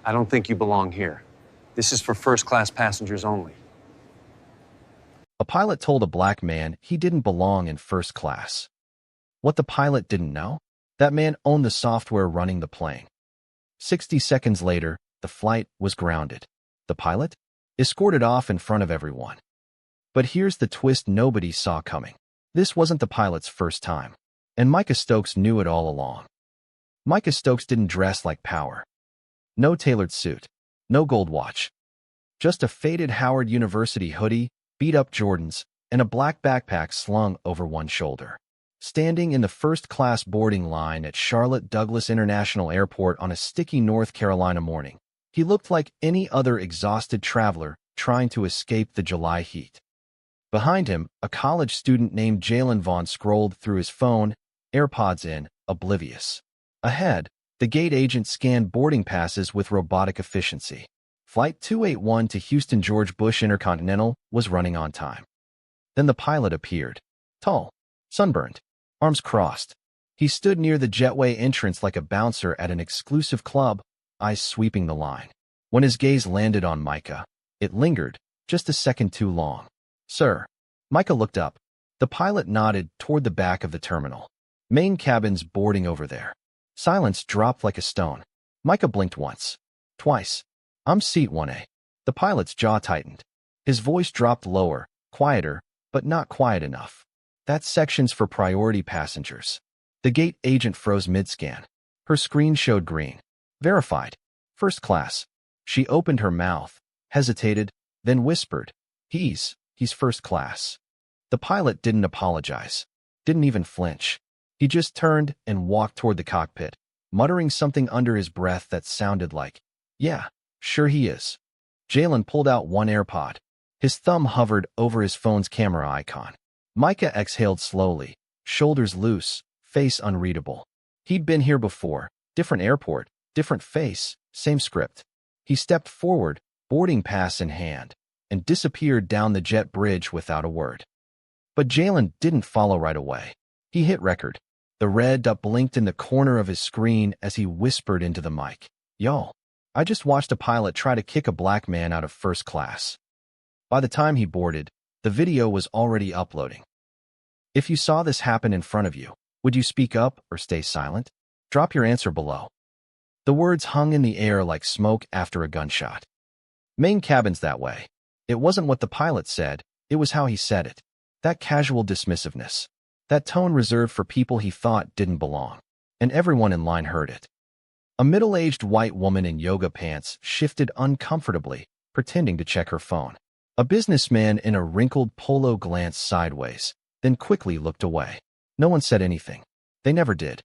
I don't think you belong here. This is for first-class passengers only. A pilot told a black man he didn't belong in first class. What the pilot didn't know? That man owned the software running the plane. 60 seconds later, the flight was grounded. The pilot? Escorted off in front of everyone. But here's the twist nobody saw coming. This wasn't the pilot's first time. And Micah Stokes knew it all along. Micah Stokes didn't dress like power. No tailored suit. No gold watch. Just a faded Howard University hoodie, beat-up Jordans, and a black backpack slung over one shoulder. Standing in the first-class boarding line at Charlotte Douglas International Airport on a sticky North Carolina morning, he looked like any other exhausted traveler trying to escape the July heat. Behind him, a college student named Jalen Vaughn scrolled through his phone, AirPods in, oblivious. Ahead, the gate agent scanned boarding passes with robotic efficiency. Flight 281 to Houston George Bush Intercontinental was running on time. Then the pilot appeared. Tall, sunburned, arms crossed. He stood near the jetway entrance like a bouncer at an exclusive club, eyes sweeping the line. When his gaze landed on Micah, it lingered, just a second too long. Sir. Micah looked up. The pilot nodded toward the back of the terminal. Main cabin's boarding over there. Silence dropped like a stone. Micah blinked once. Twice. I'm seat 1A. The pilot's jaw tightened. His voice dropped lower, quieter, but not quiet enough. That section's for priority passengers. The gate agent froze mid-scan. Her screen showed green. Verified. First class. She opened her mouth, hesitated, then whispered, He's first class. The pilot didn't apologize. Didn't even flinch. He just turned and walked toward the cockpit, muttering something under his breath that sounded like, yeah, sure he is. Jalen pulled out one AirPod. His thumb hovered over his phone's camera icon. Micah exhaled slowly, shoulders loose, face unreadable. He'd been here before, different airport, different face, same script. He stepped forward, boarding pass in hand, and disappeared down the jet bridge without a word. But Jalen didn't follow right away. He hit record. The red dot blinked in the corner of his screen as he whispered into the mic. Y'all, I just watched a pilot try to kick a black man out of first class. By the time he boarded, the video was already uploading. If you saw this happen in front of you, would you speak up or stay silent? Drop your answer below. The words hung in the air like smoke after a gunshot. Main cabin's that way. It wasn't what the pilot said, it was how he said it. That casual dismissiveness. That tone reserved for people he thought didn't belong. And everyone in line heard it. A middle-aged white woman in yoga pants shifted uncomfortably, pretending to check her phone. A businessman in a wrinkled polo glanced sideways, then quickly looked away. No one said anything. They never did.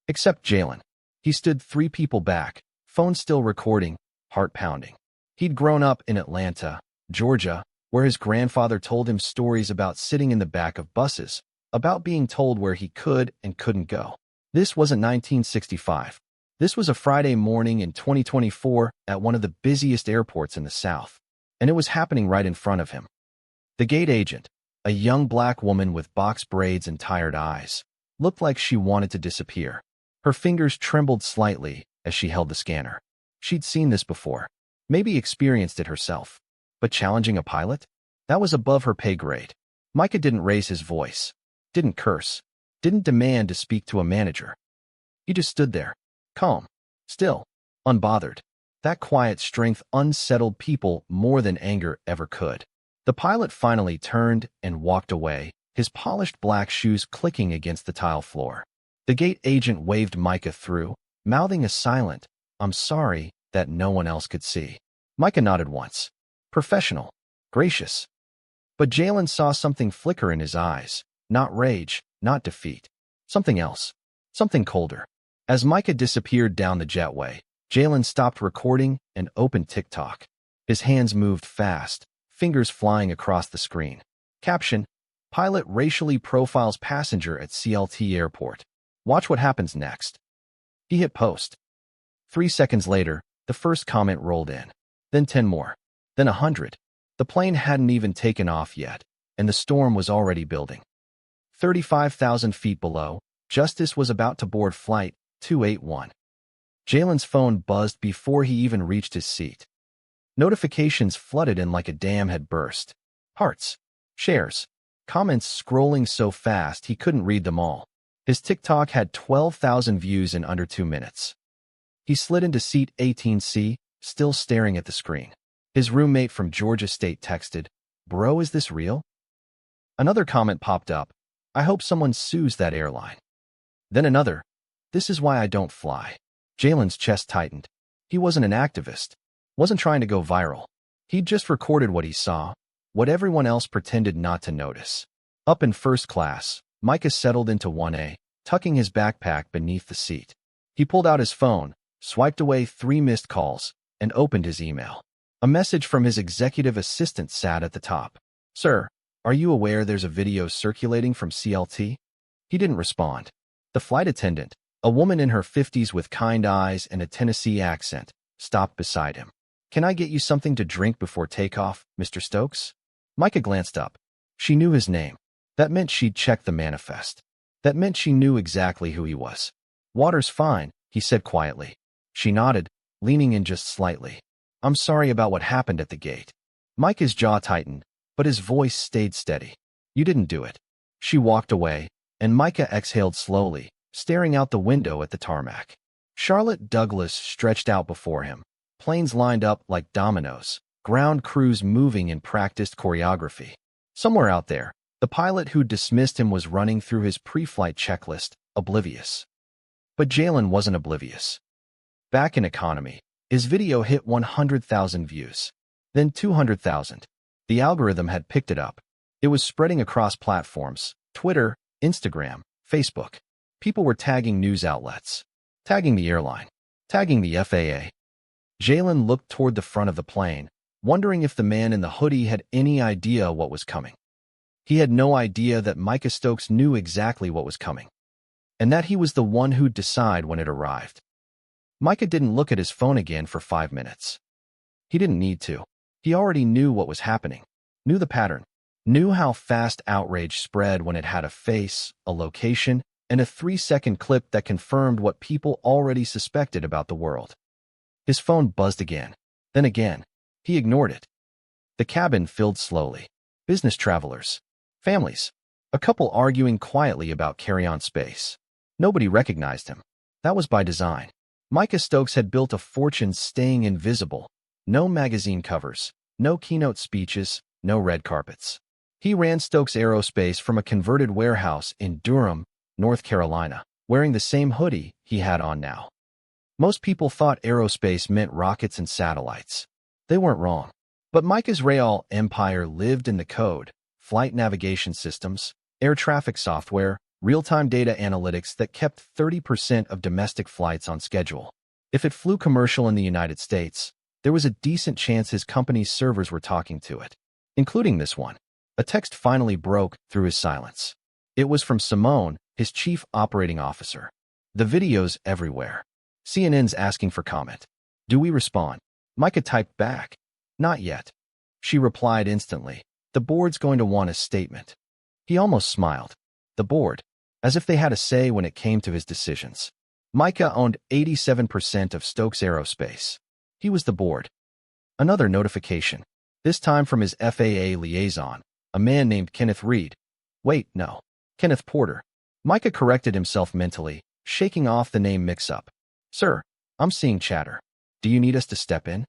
Except Jalen. He stood 3 people back, phone still recording, heart pounding. He'd grown up in Atlanta, Georgia, where his grandfather told him stories about sitting in the back of buses, about being told where he could and couldn't go. This wasn't 1965. This was a Friday morning in 2024 at one of the busiest airports in the South. And it was happening right in front of him. The gate agent, a young black woman with box braids and tired eyes, looked like she wanted to disappear. Her fingers trembled slightly as she held the scanner. She'd seen this before, maybe experienced it herself. But challenging a pilot? That was above her pay grade. Micah didn't raise his voice, didn't curse, didn't demand to speak to a manager. He just stood there, calm, still, unbothered. That quiet strength unsettled people more than anger ever could. The pilot finally turned and walked away, his polished black shoes clicking against the tile floor. The gate agent waved Micah through, mouthing a silent, I'm sorry, that no one else could see. Micah nodded once. Professional. Gracious. But Jalen saw something flicker in his eyes. Not rage, not defeat. Something else. Something colder. As Micah disappeared down the jetway, Jalen stopped recording and opened TikTok. His hands moved fast, fingers flying across the screen. Caption: Pilot racially profiles passenger at CLT airport. Watch what happens next. He hit post. 3 seconds later, the first comment rolled in. Then 10 more. Then 100. The plane hadn't even taken off yet, and the storm was already building. 35,000 feet below, Justice was about to board Flight 281. Jalen's phone buzzed before he even reached his seat. Notifications flooded in like a dam had burst. Hearts, shares, comments scrolling so fast he couldn't read them all. His TikTok had 12,000 views in under 2 minutes. He slid into seat 18C, still staring at the screen. His roommate from Georgia State texted, "Bro, is this real?" Another comment popped up, "I hope someone sues that airline." Then another, "This is why I don't fly." Jalen's chest tightened. He wasn't an activist, wasn't trying to go viral. He'd just recorded what he saw, what everyone else pretended not to notice. Up in first class, Micah settled into 1A, tucking his backpack beneath the seat. He pulled out his phone, swiped away 3 missed calls, and opened his email. A message from his executive assistant sat at the top. "Sir, are you aware there's a video circulating from CLT?" He didn't respond. The flight attendant, a woman in her 50s with kind eyes and a Tennessee accent, stopped beside him. "Can I get you something to drink before takeoff, Mr. Stokes?" Micah glanced up. She knew his name. That meant she'd checked the manifest. That meant she knew exactly who he was. "Water's fine," he said quietly. She nodded, leaning in just slightly. "I'm sorry about what happened at the gate." Micah's jaw tightened, but his voice stayed steady. "You didn't do it." She walked away, and Micah exhaled slowly, staring out the window at the tarmac. Charlotte Douglas stretched out before him, planes lined up like dominoes, ground crews moving in practiced choreography. Somewhere out there, the pilot who dismissed him was running through his pre-flight checklist, oblivious. But Jalen wasn't oblivious. Back in economy, his video hit 100,000 views, then 200,000. The algorithm had picked it up. It was spreading across platforms, Twitter, Instagram, Facebook. People were tagging news outlets, tagging the airline, tagging the FAA. Jalen looked toward the front of the plane, wondering if the man in the hoodie had any idea what was coming. He had no idea that Micah Stokes knew exactly what was coming, and that he was the one who'd decide when it arrived. Micah didn't look at his phone again for 5 minutes. He didn't need to. He already knew what was happening, knew the pattern, knew how fast outrage spread when it had a face, a location, and a 3-second clip that confirmed what people already suspected about the world. His phone buzzed again, then again. He ignored it. The cabin filled slowly. Business travelers, families, a couple arguing quietly about carry-on space. Nobody recognized him. That was by design. Micah Stokes had built a fortune staying invisible. No magazine covers, no keynote speeches, no red carpets. He ran Stokes Aerospace from a converted warehouse in Durham, North Carolina, wearing the same hoodie he had on now. Most people thought aerospace meant rockets and satellites. They weren't wrong. But Micah's real empire lived in the code, flight navigation systems, air traffic software, real-time data analytics that kept 30% of domestic flights on schedule. If it flew commercial in the United States, there was a decent chance his company's servers were talking to it, including this one. A text finally broke through his silence. It was from Simone, his chief operating officer. The video's everywhere. CNN's asking for comment. Do we respond? Micah typed back. Not yet. She replied instantly. The board's going to want a statement. He almost smiled. The board, as if they had a say when it came to his decisions. Micah owned 87% of Stokes Aerospace. He was the board. Another notification, this time from his FAA liaison, a man named Kenneth Reed. Wait, no. Kenneth Porter. Micah corrected himself mentally, shaking off the name mix-up. Sir, I'm seeing chatter. Do you need us to step in?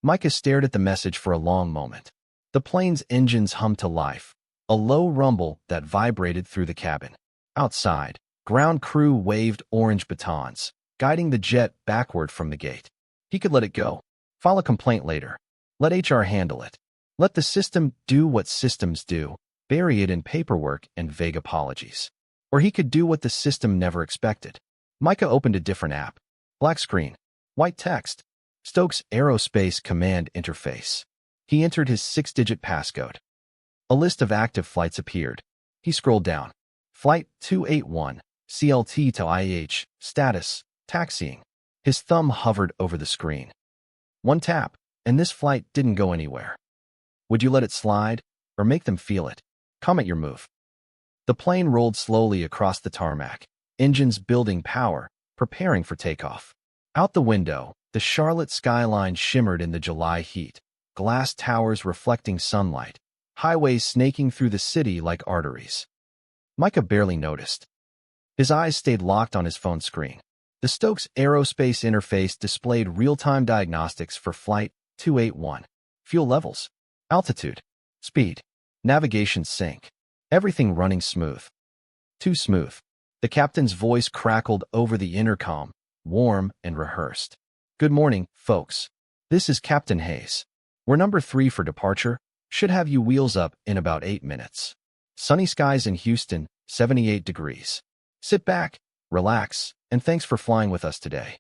Micah stared at the message for a long moment. The plane's engines hummed to life, a low rumble that vibrated through the cabin. Outside, ground crew waved orange batons, guiding the jet backward from the gate. He could let it go. File a complaint later. Let HR handle it. Let the system do what systems do, bury it in paperwork and vague apologies. Or he could do what the system never expected. Micah opened a different app. Black screen. White text. Stokes Aerospace Command Interface. He entered his 6-digit passcode. A list of active flights appeared. He scrolled down. Flight 281, CLT to IH, status, taxiing. His thumb hovered over the screen. One tap, and this flight didn't go anywhere. Would you let it slide, or make them feel it? Comment your move. The plane rolled slowly across the tarmac, engines building power, preparing for takeoff. Out the window, the Charlotte skyline shimmered in the July heat, glass towers reflecting sunlight, highways snaking through the city like arteries. Micah barely noticed. His eyes stayed locked on his phone screen. The Stokes Aerospace interface displayed real-time diagnostics for Flight 281. Fuel levels, altitude, speed, navigation sync. Everything running smooth. Too smooth. The captain's voice crackled over the intercom, warm and rehearsed. "Good morning, folks. This is Captain Hayes. We're number 3 for departure. Should have you wheels up in about 8 minutes. Sunny skies in Houston, 78 degrees. Sit back, relax, and thanks for flying with us today."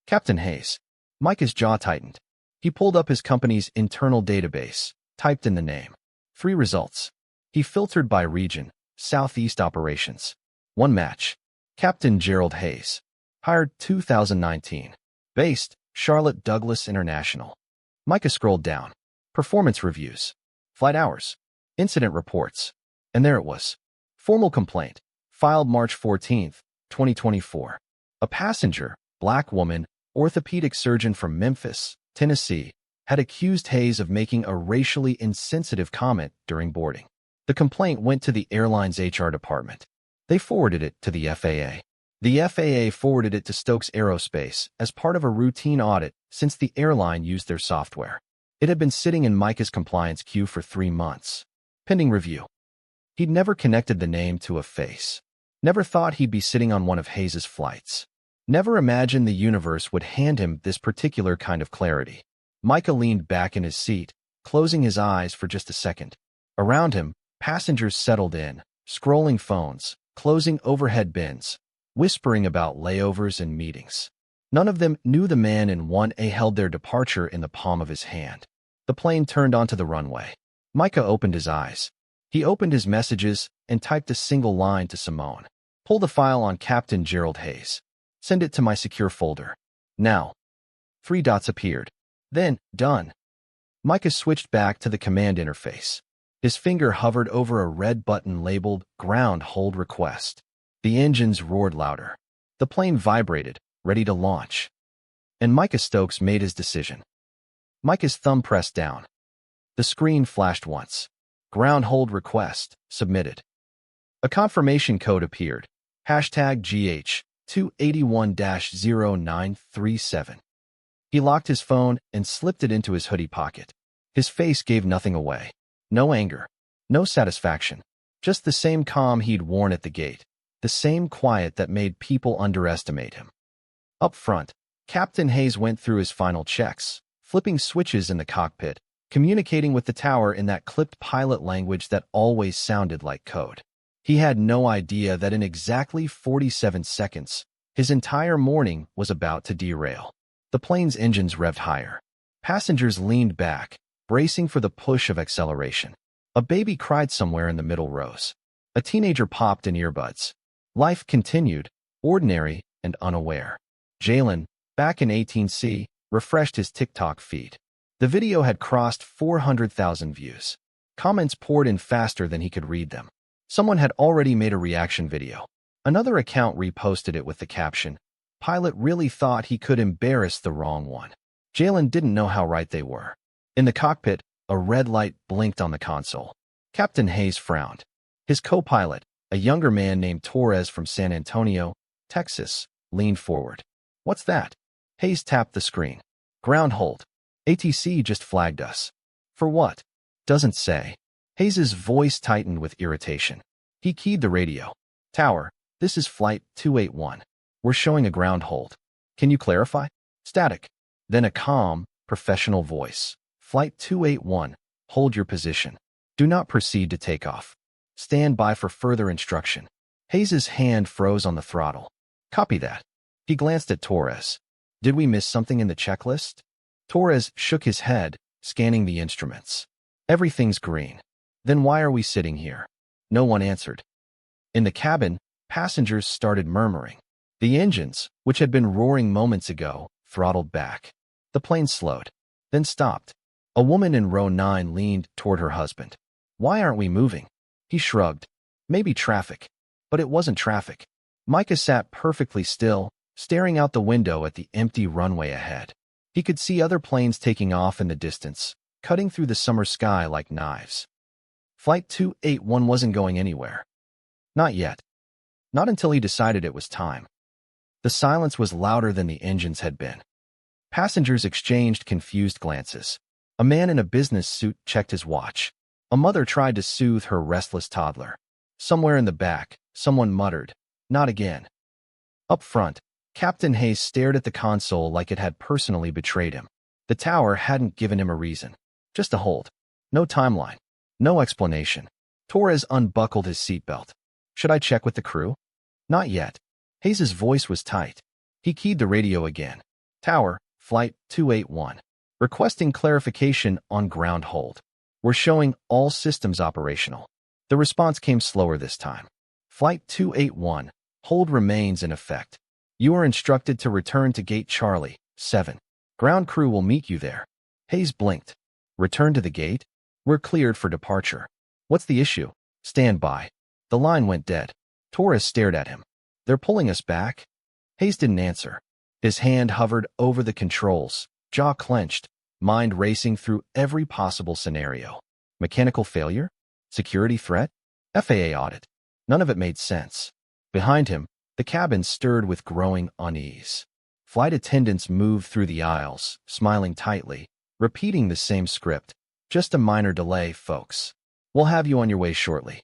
Captain Hayes. Micah's jaw tightened. He pulled up his company's internal database, typed in the name. 3 results. He filtered by region, Southeast Operations. 1 match. Captain Gerald Hayes. Hired 2019. Based, Charlotte Douglas International. Micah scrolled down. Performance reviews. Flight hours. Incident reports. And there it was. Formal complaint. Filed March 14, 2024. A passenger, black woman, orthopedic surgeon from Memphis, Tennessee, had accused Hayes of making a racially insensitive comment during boarding. The complaint went to the airline's HR department. They forwarded it to the FAA. The FAA forwarded it to Stokes Aerospace as part of a routine audit since the airline used their software. It had been sitting in Micah's compliance queue for 3 months. Pending review. He'd never connected the name to a face. Never thought he'd be sitting on one of Hayes's flights. Never imagined the universe would hand him this particular kind of clarity. Micah leaned back in his seat, closing his eyes for just a second. Around him, passengers settled in, scrolling phones, closing overhead bins, whispering about layovers and meetings. None of them knew the man in 1A held their departure in the palm of his hand. The plane turned onto the runway. Micah opened his eyes. He opened his messages and typed a single line to Simone. "Pull the file on Captain Gerald Hayes. Send it to my secure folder. Now." 3 dots appeared. Then, done. Micah switched back to the command interface. His finger hovered over a red button labeled Ground Hold Request. The engines roared louder. The plane vibrated, ready to launch. And Micah Stokes made his decision. Micah's thumb pressed down. The screen flashed once. Ground Hold Request, submitted. A confirmation code appeared. #GH 281-0937. He locked his phone and slipped it into his hoodie pocket. His face gave nothing away. No anger. No satisfaction. Just the same calm he'd worn at the gate. The same quiet that made people underestimate him. Up front, Captain Hayes went through his final checks, flipping switches in the cockpit, communicating with the tower in that clipped pilot language that always sounded like code. He had no idea that in exactly 47 seconds, his entire morning was about to derail. The plane's engines revved higher. Passengers leaned back, bracing for the push of acceleration. A baby cried somewhere in the middle rows. A teenager popped in earbuds. Life continued, ordinary and unaware. Jalen, back in 18C, refreshed his TikTok feed. The video had crossed 400,000 views. Comments poured in faster than he could read them. Someone had already made a reaction video. Another account reposted it with the caption, "Pilot really thought he could embarrass the wrong one." Jalen didn't know how right they were. In the cockpit, a red light blinked on the console. Captain Hayes frowned. His co-pilot, a younger man named Torres from San Antonio, Texas, leaned forward. "What's that?" Hayes tapped the screen. "Ground hold. ATC just flagged us." "For what?" "Doesn't say." Hayes's voice tightened with irritation. He keyed the radio. "Tower, this is Flight 281. We're showing a ground hold. Can you clarify?" Static. Then a calm, professional voice. "Flight 281, hold your position. Do not proceed to takeoff. Stand by for further instruction." Hayes's hand froze on the throttle. "Copy that." He glanced at Torres. "Did we miss something in the checklist?" Torres shook his head, scanning the instruments. "Everything's green." "Then why are we sitting here?" No one answered. In the cabin, passengers started murmuring. The engines, which had been roaring moments ago, throttled back. The plane slowed, then stopped. A woman in row 9 leaned toward her husband. "Why aren't we moving?" He shrugged. "Maybe traffic." But it wasn't traffic. Micah sat perfectly still, staring out the window at the empty runway ahead. He could see other planes taking off in the distance, cutting through the summer sky like knives. Flight 281 wasn't going anywhere. Not yet. Not until he decided it was time. The silence was louder than the engines had been. Passengers exchanged confused glances. A man in a business suit checked his watch. A mother tried to soothe her restless toddler. Somewhere in the back, someone muttered, "Not again." Up front, Captain Hayes stared at the console like it had personally betrayed him. The tower hadn't given him a reason. Just a hold. No timeline. No explanation. Torres unbuckled his seatbelt. "Should I check with the crew?" "Not yet." Hayes's voice was tight. He keyed the radio again. "Tower, Flight 281. Requesting clarification on ground hold. We're showing all systems operational." The response came slower this time. "Flight 281, hold remains in effect. You are instructed to return to Gate Charlie, 7. Ground crew will meet you there." Hayes blinked. "Return to the gate? We're cleared for departure." "What's the issue?" "Stand by." The line went dead. Torres stared at him. "They're pulling us back?" Hayes didn't answer. His hand hovered over the controls, jaw clenched, mind racing through every possible scenario. Mechanical failure? Security threat? FAA audit? None of it made sense. Behind him, the cabin stirred with growing unease. Flight attendants moved through the aisles, smiling tightly, repeating the same script. "Just a minor delay, folks. We'll have you on your way shortly."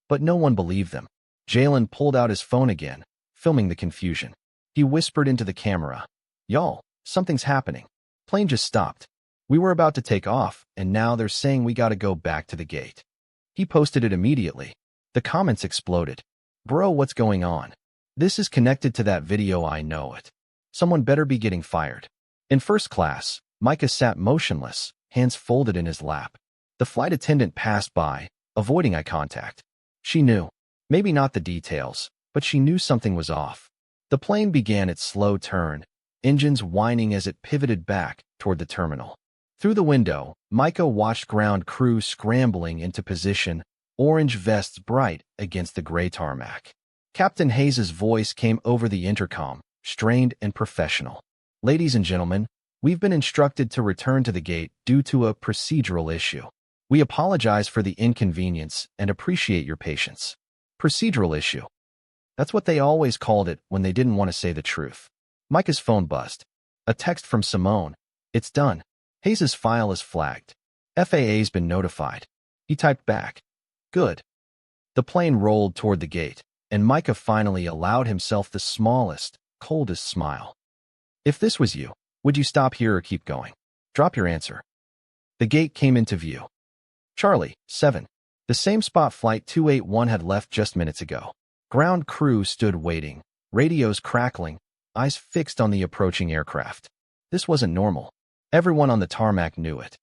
But no one believed them. Jalen pulled out his phone again, filming the confusion. He whispered into the camera, "Y'all, something's happening. Plane just stopped. We were about to take off, and now they're saying we gotta go back to the gate." He posted it immediately. The comments exploded. "Bro, what's going on? This is connected to that video, I know it. Someone better be getting fired." In first class, Micah sat motionless, hands folded in his lap. The flight attendant passed by, avoiding eye contact. She knew. Maybe not the details, but she knew something was off. The plane began its slow turn, engines whining as it pivoted back toward the terminal. Through the window, Micah watched ground crew scrambling into position, orange vests bright against the gray tarmac. Captain Hayes's voice came over the intercom, strained and professional. "Ladies and gentlemen, we've been instructed to return to the gate due to a procedural issue. We apologize for the inconvenience and appreciate your patience." Procedural issue. That's what they always called it when they didn't want to say the truth. Micah's phone buzzed. A text from Simone. "It's done. Hayes's file is flagged. FAA's been notified." He typed back, "Good." The plane rolled toward the gate, and Micah finally allowed himself the smallest, coldest smile. "If this was you, would you stop here or keep going? Drop your answer." The gate came into view. Charlie, 7. The same spot Flight 281 had left just minutes ago. Ground crew stood waiting, radios crackling, eyes fixed on the approaching aircraft. This wasn't normal. Everyone on the tarmac knew it.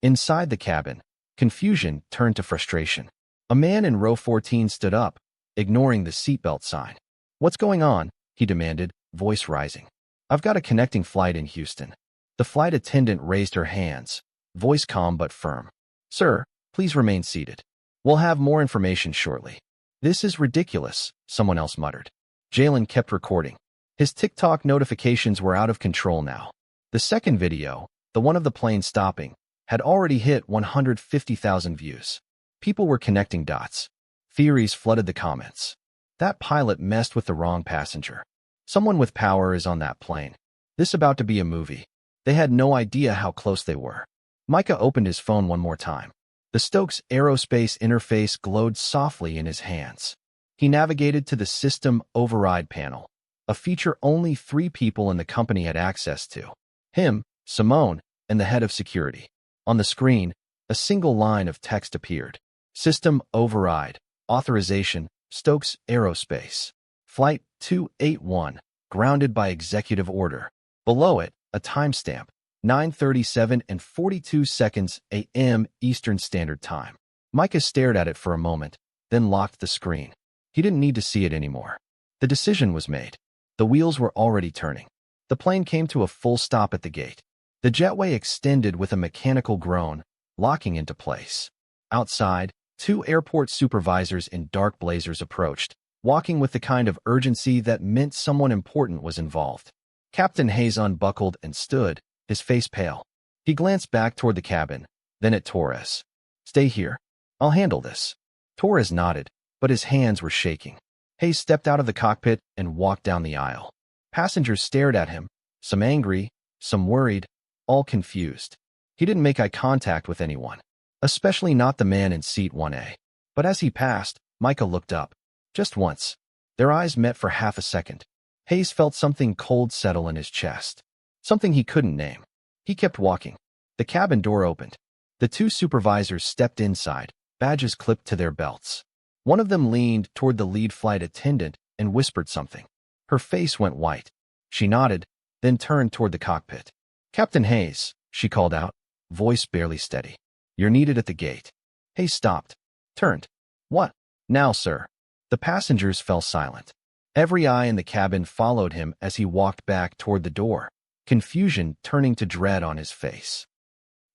Inside the cabin, confusion turned to frustration. A man in row 14 stood up, ignoring the seatbelt sign. "What's going on?" he demanded, voice rising. "I've got a connecting flight in Houston." The flight attendant raised her hands, voice calm but firm. "Sir, please remain seated. We'll have more information shortly." "This is ridiculous," someone else muttered. Jalen kept recording. His TikTok notifications were out of control now. The second video, the one of the plane stopping, had already hit 150,000 views. People were connecting dots. Theories flooded the comments. That pilot messed with the wrong passenger. Someone with power is on that plane. This about to be a movie. They had no idea how close they were. Micah opened his phone one more time. The Stokes Aerospace interface glowed softly in his hands. He navigated to the System Override panel, a feature only 3 people in the company had access to. Him, Simone, and the head of security. On the screen, a single line of text appeared. "System Override. Authorization, Stokes Aerospace. Flight 281, grounded by executive order." Below it, a timestamp, 9:37 and 42 seconds a.m. Eastern Standard Time. Micah stared at it for a moment, then locked the screen. He didn't need to see it anymore. The decision was made. The wheels were already turning. The plane came to a full stop at the gate. The jetway extended with a mechanical groan, locking into place. Outside, 2 airport supervisors in dark blazers approached, walking with the kind of urgency that meant someone important was involved. Captain Hayes unbuckled and stood, his face pale. He glanced back toward the cabin, then at Torres. "Stay here. I'll handle this." Torres nodded, but his hands were shaking. Hayes stepped out of the cockpit and walked down the aisle. Passengers stared at him, some angry, some worried, all confused. He didn't make eye contact with anyone, especially not the man in seat 1A. But as he passed, Micah looked up. Just once. Their eyes met for half a second. Hayes felt something cold settle in his chest. Something he couldn't name. He kept walking. The cabin door opened. The two supervisors stepped inside, badges clipped to their belts. One of them leaned toward the lead flight attendant and whispered something. Her face went white. She nodded, then turned toward the cockpit. "Captain Hayes," she called out, voice barely steady. "You're needed at the gate." Hayes stopped, turned. "What? Now, sir?" The passengers fell silent. Every eye in the cabin followed him as he walked back toward the door, confusion turning to dread on his face.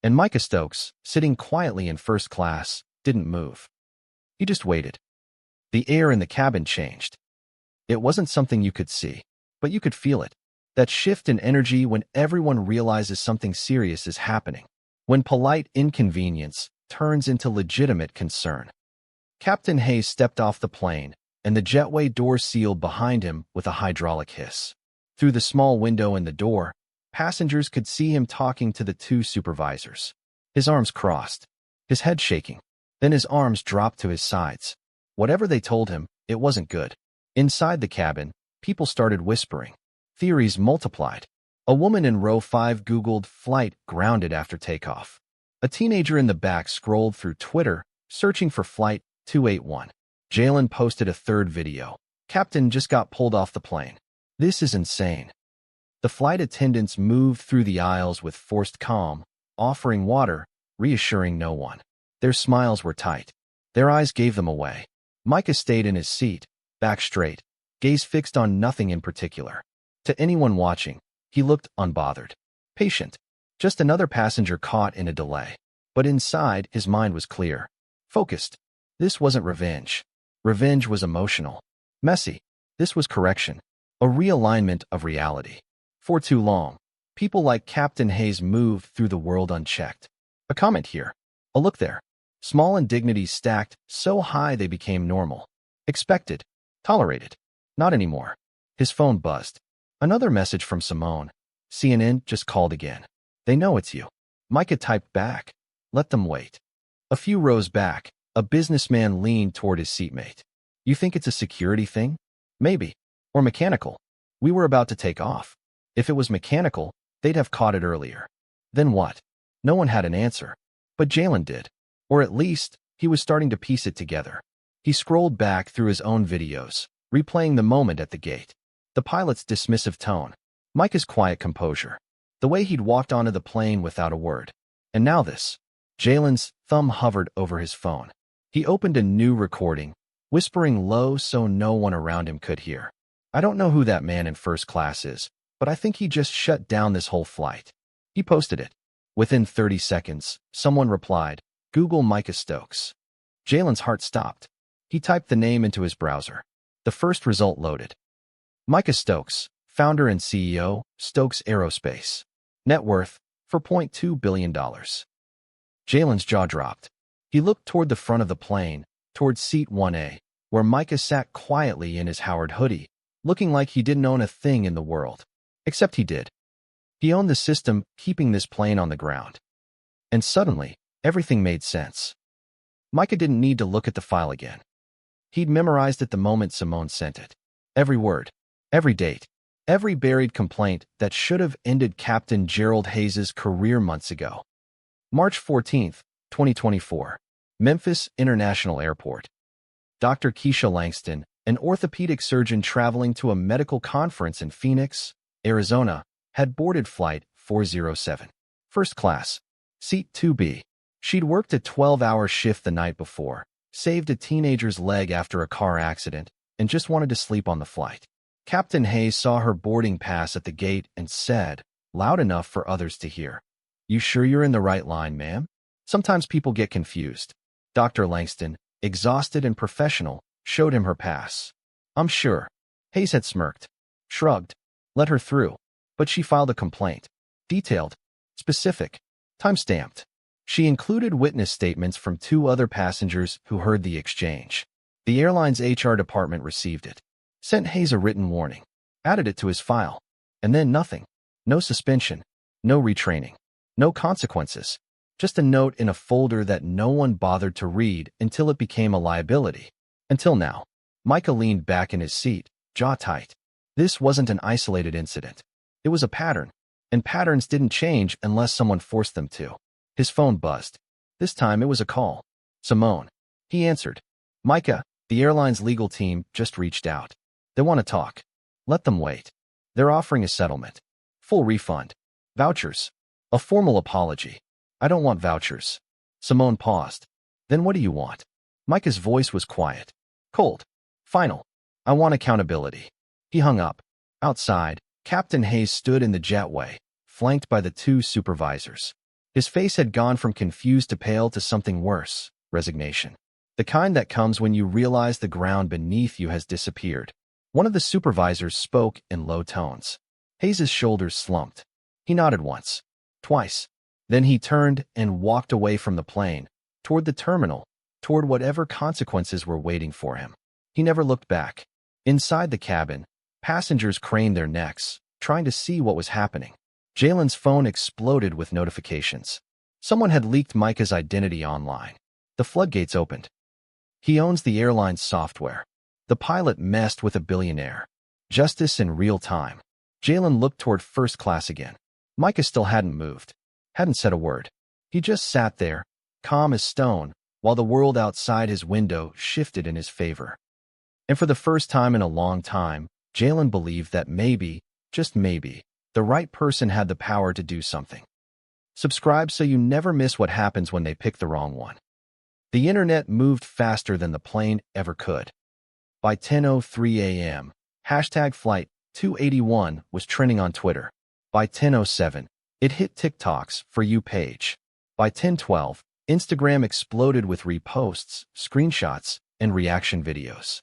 And Micah Stokes, sitting quietly in first class, didn't move. He just waited. The air in the cabin changed. It wasn't something you could see, but you could feel it. That shift in energy when everyone realizes something serious is happening. When polite inconvenience turns into legitimate concern. Captain Hayes stepped off the plane, and the jetway door sealed behind him with a hydraulic hiss. Through the small window in the door, passengers could see him talking to the two supervisors. His arms crossed, his head shaking. Then his arms dropped to his sides. Whatever they told him, it wasn't good. Inside the cabin, people started whispering. Theories multiplied. A woman in row 5 Googled "flight grounded" after takeoff. A teenager in the back scrolled through Twitter, searching for Flight 281. Jalen posted a third video. "Captain just got pulled off the plane. This is insane." The flight attendants moved through the aisles with forced calm, offering water, reassuring no one. Their smiles were tight. Their eyes gave them away. Micah stayed in his seat, back straight, gaze fixed on nothing in particular. To anyone watching, he looked unbothered, patient, just another passenger caught in a delay. But inside, his mind was clear, focused. This wasn't revenge. Revenge was emotional, messy. This was correction, a realignment of reality. For too long, people like Captain Hayes moved through the world unchecked. A comment here, a look there. Small indignities stacked so high they became normal. Expected. Tolerated. Not anymore. His phone buzzed. Another message from Simone. "CNN just called again. They know it's you." Micah typed back. "Let them wait." A few rows back, a businessman leaned toward his seatmate. "You think it's a security thing? Maybe. Or mechanical. We were about to take off. If it was mechanical, they'd have caught it earlier." Then what? No one had an answer. But Jalen did. Or at least, he was starting to piece it together. He scrolled back through his own videos, replaying the moment at the gate. The pilot's dismissive tone. Micah's quiet composure. The way he'd walked onto the plane without a word. And now this. Jalen's thumb hovered over his phone. He opened a new recording, whispering low so no one around him could hear. "I don't know who that man in first class is, but I think he just shut down this whole flight." He posted it. Within 30 seconds, someone replied, "Google Micah Stokes." Jalen's heart stopped. He typed the name into his browser. The first result loaded. Micah Stokes, founder and CEO, Stokes Aerospace. Net worth, $4.2 billion. Jalen's jaw dropped. He looked toward the front of the plane, toward seat 1A, where Micah sat quietly in his Howard hoodie, looking like he didn't own a thing in the world. Except he did. He owned the system keeping this plane on the ground. And suddenly, everything made sense. Micah didn't need to look at the file again. He'd memorized it the moment Simone sent it. Every word, every date, every buried complaint that should have ended Captain Gerald Hayes' career months ago. March 14, 2024. Memphis International Airport. Dr. Keisha Langston, an orthopedic surgeon traveling to a medical conference in Phoenix, Arizona, had boarded Flight 407. First class. Seat 2B. She'd worked a 12-hour shift the night before, saved a teenager's leg after a car accident, and just wanted to sleep on the flight. Captain Hayes saw her boarding pass at the gate and said, loud enough for others to hear, "You sure you're in the right line, ma'am? Sometimes people get confused." Dr. Langston, exhausted and professional, showed him her pass. I'm sure. Hayes had smirked, shrugged, let her through, but she filed a complaint. Detailed, specific, time-stamped. She included witness statements from 2 other passengers who heard the exchange. The airline's HR department received it, sent Hayes a written warning, added it to his file, and then nothing. No suspension, no retraining, no consequences. Just a note in a folder that no one bothered to read until it became a liability. Until now. Micah leaned back in his seat, jaw tight. This wasn't an isolated incident. It was a pattern, and patterns didn't change unless someone forced them to. His phone buzzed. This time it was a call. Simone. He answered. Micah, the airline's legal team just reached out. They want to talk. Let them wait. They're offering a settlement. Full refund. Vouchers. A formal apology. I don't want vouchers. Simone paused. Then what do you want? Micah's voice was quiet. Cold. Final. I want accountability. He hung up. Outside, Captain Hayes stood in the jetway, flanked by the 2 supervisors. His face had gone from confused to pale to something worse, resignation. The kind that comes when you realize the ground beneath you has disappeared. One of the supervisors spoke in low tones. Hayes's shoulders slumped. He nodded once, twice. Then he turned and walked away from the plane, toward the terminal, toward whatever consequences were waiting for him. He never looked back. Inside the cabin, passengers craned their necks, trying to see what was happening. Jalen's phone exploded with notifications. Someone had leaked Micah's identity online. The floodgates opened. He owns the airline's software. The pilot messed with a billionaire. Justice in real time. Jalen looked toward first class again. Micah still hadn't moved. Hadn't said a word. He just sat there, calm as stone, while the world outside his window shifted in his favor. And for the first time in a long time, Jalen believed that maybe, just maybe, the right person had the power to do something. Subscribe so you never miss what happens when they pick the wrong one. The internet moved faster than the plane ever could. By 10:03 a.m., #Flight 281 was trending on Twitter. By 10:07, it hit TikTok's For You page. By 10:12, Instagram exploded with reposts, screenshots, and reaction videos.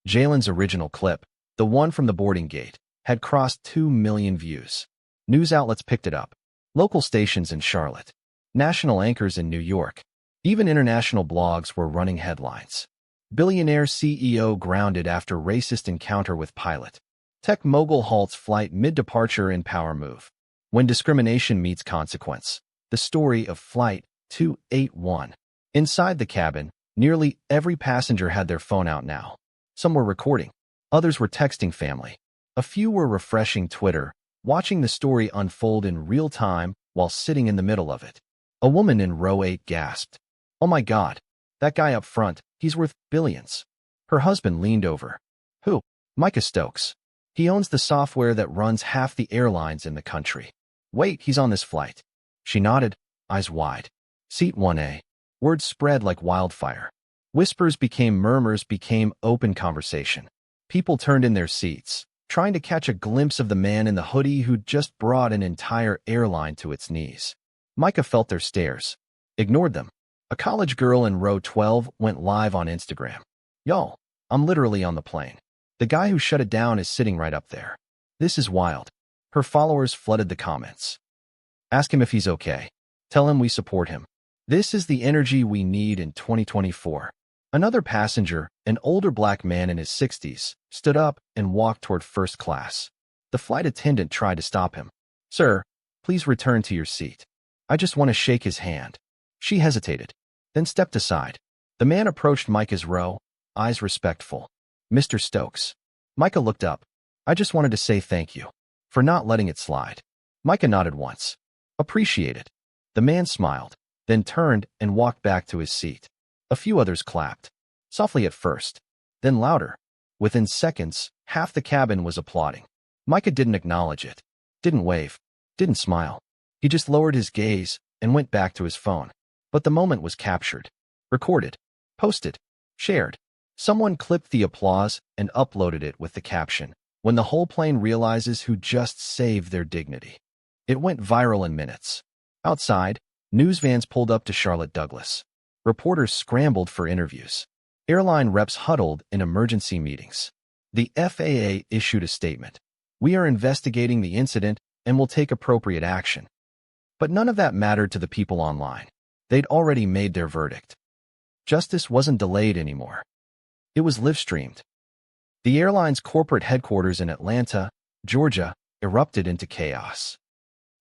Jalen's original clip, the one from the boarding gate, had crossed 2 million views. News outlets picked it up. Local stations in Charlotte. National anchors in New York. Even international blogs were running headlines. Billionaire CEO grounded after racist encounter with pilot. Tech mogul halts flight mid-departure in power move. When discrimination meets consequence. The story of Flight 281. Inside the cabin, nearly every passenger had their phone out now. Some were recording. Others were texting family. A few were refreshing Twitter, watching the story unfold in real time while sitting in the middle of it. A woman in row 8 gasped. Oh my God, that guy up front, he's worth billions. Her husband leaned over. Who? Micah Stokes. He owns the software that runs half the airlines in the country. Wait, he's on this flight. She nodded, eyes wide. Seat 1A. Words spread like wildfire. Whispers became murmurs, became open conversation. People turned in their seats, trying to catch a glimpse of the man in the hoodie who'd just brought an entire airline to its knees. Micah felt their stares. Ignored them. A college girl in row 12 went live on Instagram. Y'all, I'm literally on the plane. The guy who shut it down is sitting right up there. This is wild. Her followers flooded the comments. Ask him if he's okay. Tell him we support him. This is the energy we need in 2024. Another passenger, an older black man in his 60s, stood up and walked toward first class. The flight attendant tried to stop him. Sir, please return to your seat. I just want to shake his hand. She hesitated, then stepped aside. The man approached Micah's row, eyes respectful. Mr. Stokes. Micah looked up. I just wanted to say thank you for not letting it slide. Micah nodded once. Appreciate it. The man smiled, then turned and walked back to his seat. A few others clapped, softly at first, then louder. Within seconds, half the cabin was applauding. Micah didn't acknowledge it, didn't wave, didn't smile. He just lowered his gaze and went back to his phone. But the moment was captured, recorded, posted, shared. Someone clipped the applause and uploaded it with the caption, "When the whole plane realizes who just saved their dignity." It went viral in minutes. Outside, news vans pulled up to Charlotte Douglas. Reporters scrambled for interviews. Airline reps huddled in emergency meetings. The FAA issued a statement. We are investigating the incident and will take appropriate action. But none of that mattered to the people online. They'd already made their verdict. Justice wasn't delayed anymore. It was live-streamed. The airline's corporate headquarters in Atlanta, Georgia, erupted into chaos.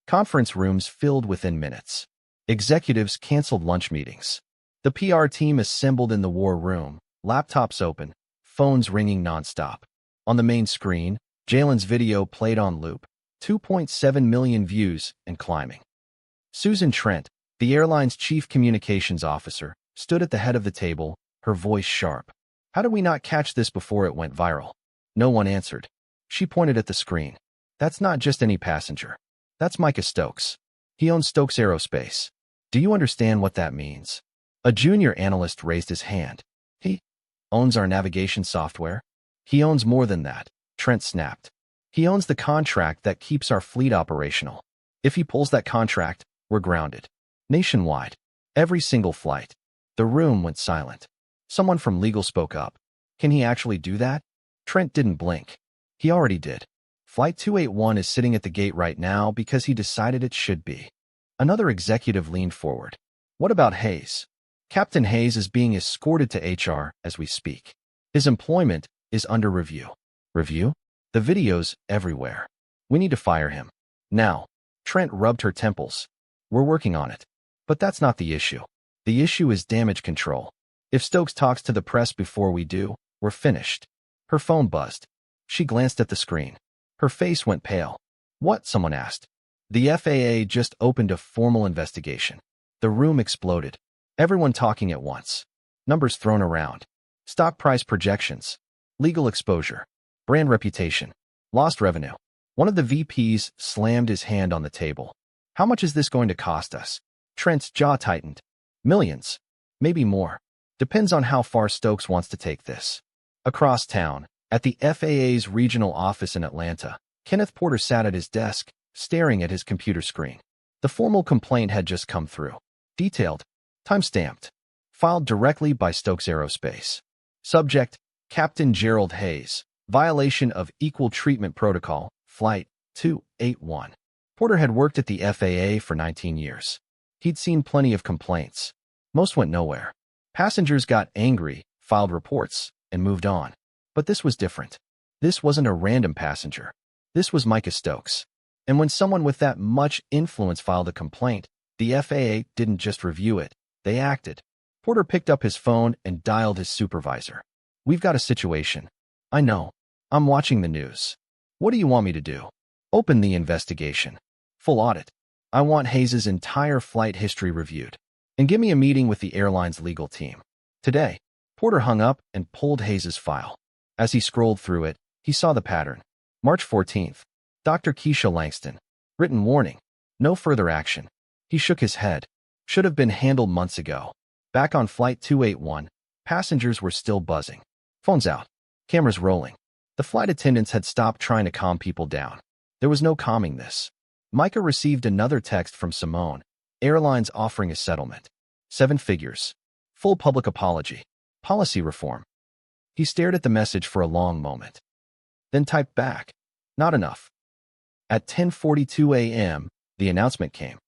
Conference rooms filled within minutes. Executives canceled lunch meetings. The PR team assembled in the war room, laptops open, phones ringing nonstop. On the main screen, Jalen's video played on loop, 2.7 million views and climbing. Susan Trent, the airline's chief communications officer, stood at the head of the table, her voice sharp. How did we not catch this before it went viral? No one answered. She pointed at the screen. That's not just any passenger. That's Micah Stokes. He owns Stokes Aerospace. Do you understand what that means? A junior analyst raised his hand. He owns our navigation software? He owns more than that, Trent snapped. He owns the contract that keeps our fleet operational. If he pulls that contract, we're grounded. Nationwide. Every single flight. The room went silent. Someone from legal spoke up. Can he actually do that? Trent didn't blink. He already did. Flight 281 is sitting at the gate right now because he decided it should be. Another executive leaned forward. What about Hayes? Captain Hayes is being escorted to HR as we speak. His employment is under review. Review? The video's everywhere. We need to fire him. Now. Trent rubbed her temples. We're working on it. But that's not the issue. The issue is damage control. If Stokes talks to the press before we do, we're finished. Her phone buzzed. She glanced at the screen. Her face went pale. What? Someone asked. The FAA just opened a formal investigation. The room exploded. Everyone talking at once. Numbers thrown around. Stock price projections. Legal exposure. Brand reputation. Lost revenue. One of the VPs slammed his hand on the table. How much is this going to cost us? Trent's jaw tightened. Millions. Maybe more. Depends on how far Stokes wants to take this. Across town, at the FAA's regional office in Atlanta, Kenneth Porter sat at his desk, staring at his computer screen. The formal complaint had just come through. Detailed. Time-stamped. Filed directly by Stokes Aerospace. Subject, Captain Gerald Hayes. Violation of Equal Treatment Protocol, Flight 281. Porter had worked at the FAA for 19 years. He'd seen plenty of complaints. Most went nowhere. Passengers got angry, filed reports, and moved on. But this was different. This wasn't a random passenger. This was Micah Stokes. And when someone with that much influence filed a complaint, the FAA didn't just review it. They acted. Porter picked up his phone and dialed his supervisor. We've got a situation. I know. I'm watching the news. What do you want me to do? Open the investigation. Full audit. I want Hayes' entire flight history reviewed. And give me a meeting with the airline's legal team. Today. Porter hung up and pulled Hayes' file. As he scrolled through it, he saw the pattern. March 14th. Dr. Keisha Langston. Written warning. No further action. He shook his head. Should have been handled months ago. Back on Flight 281, passengers were still buzzing. Phones out. Cameras rolling. The flight attendants had stopped trying to calm people down. There was no calming this. Micah received another text from Simone. Airlines offering a settlement. 7 figures. Full public apology. Policy reform. He stared at the message for a long moment. Then typed back. Not enough. At 10:42 a.m., the announcement came.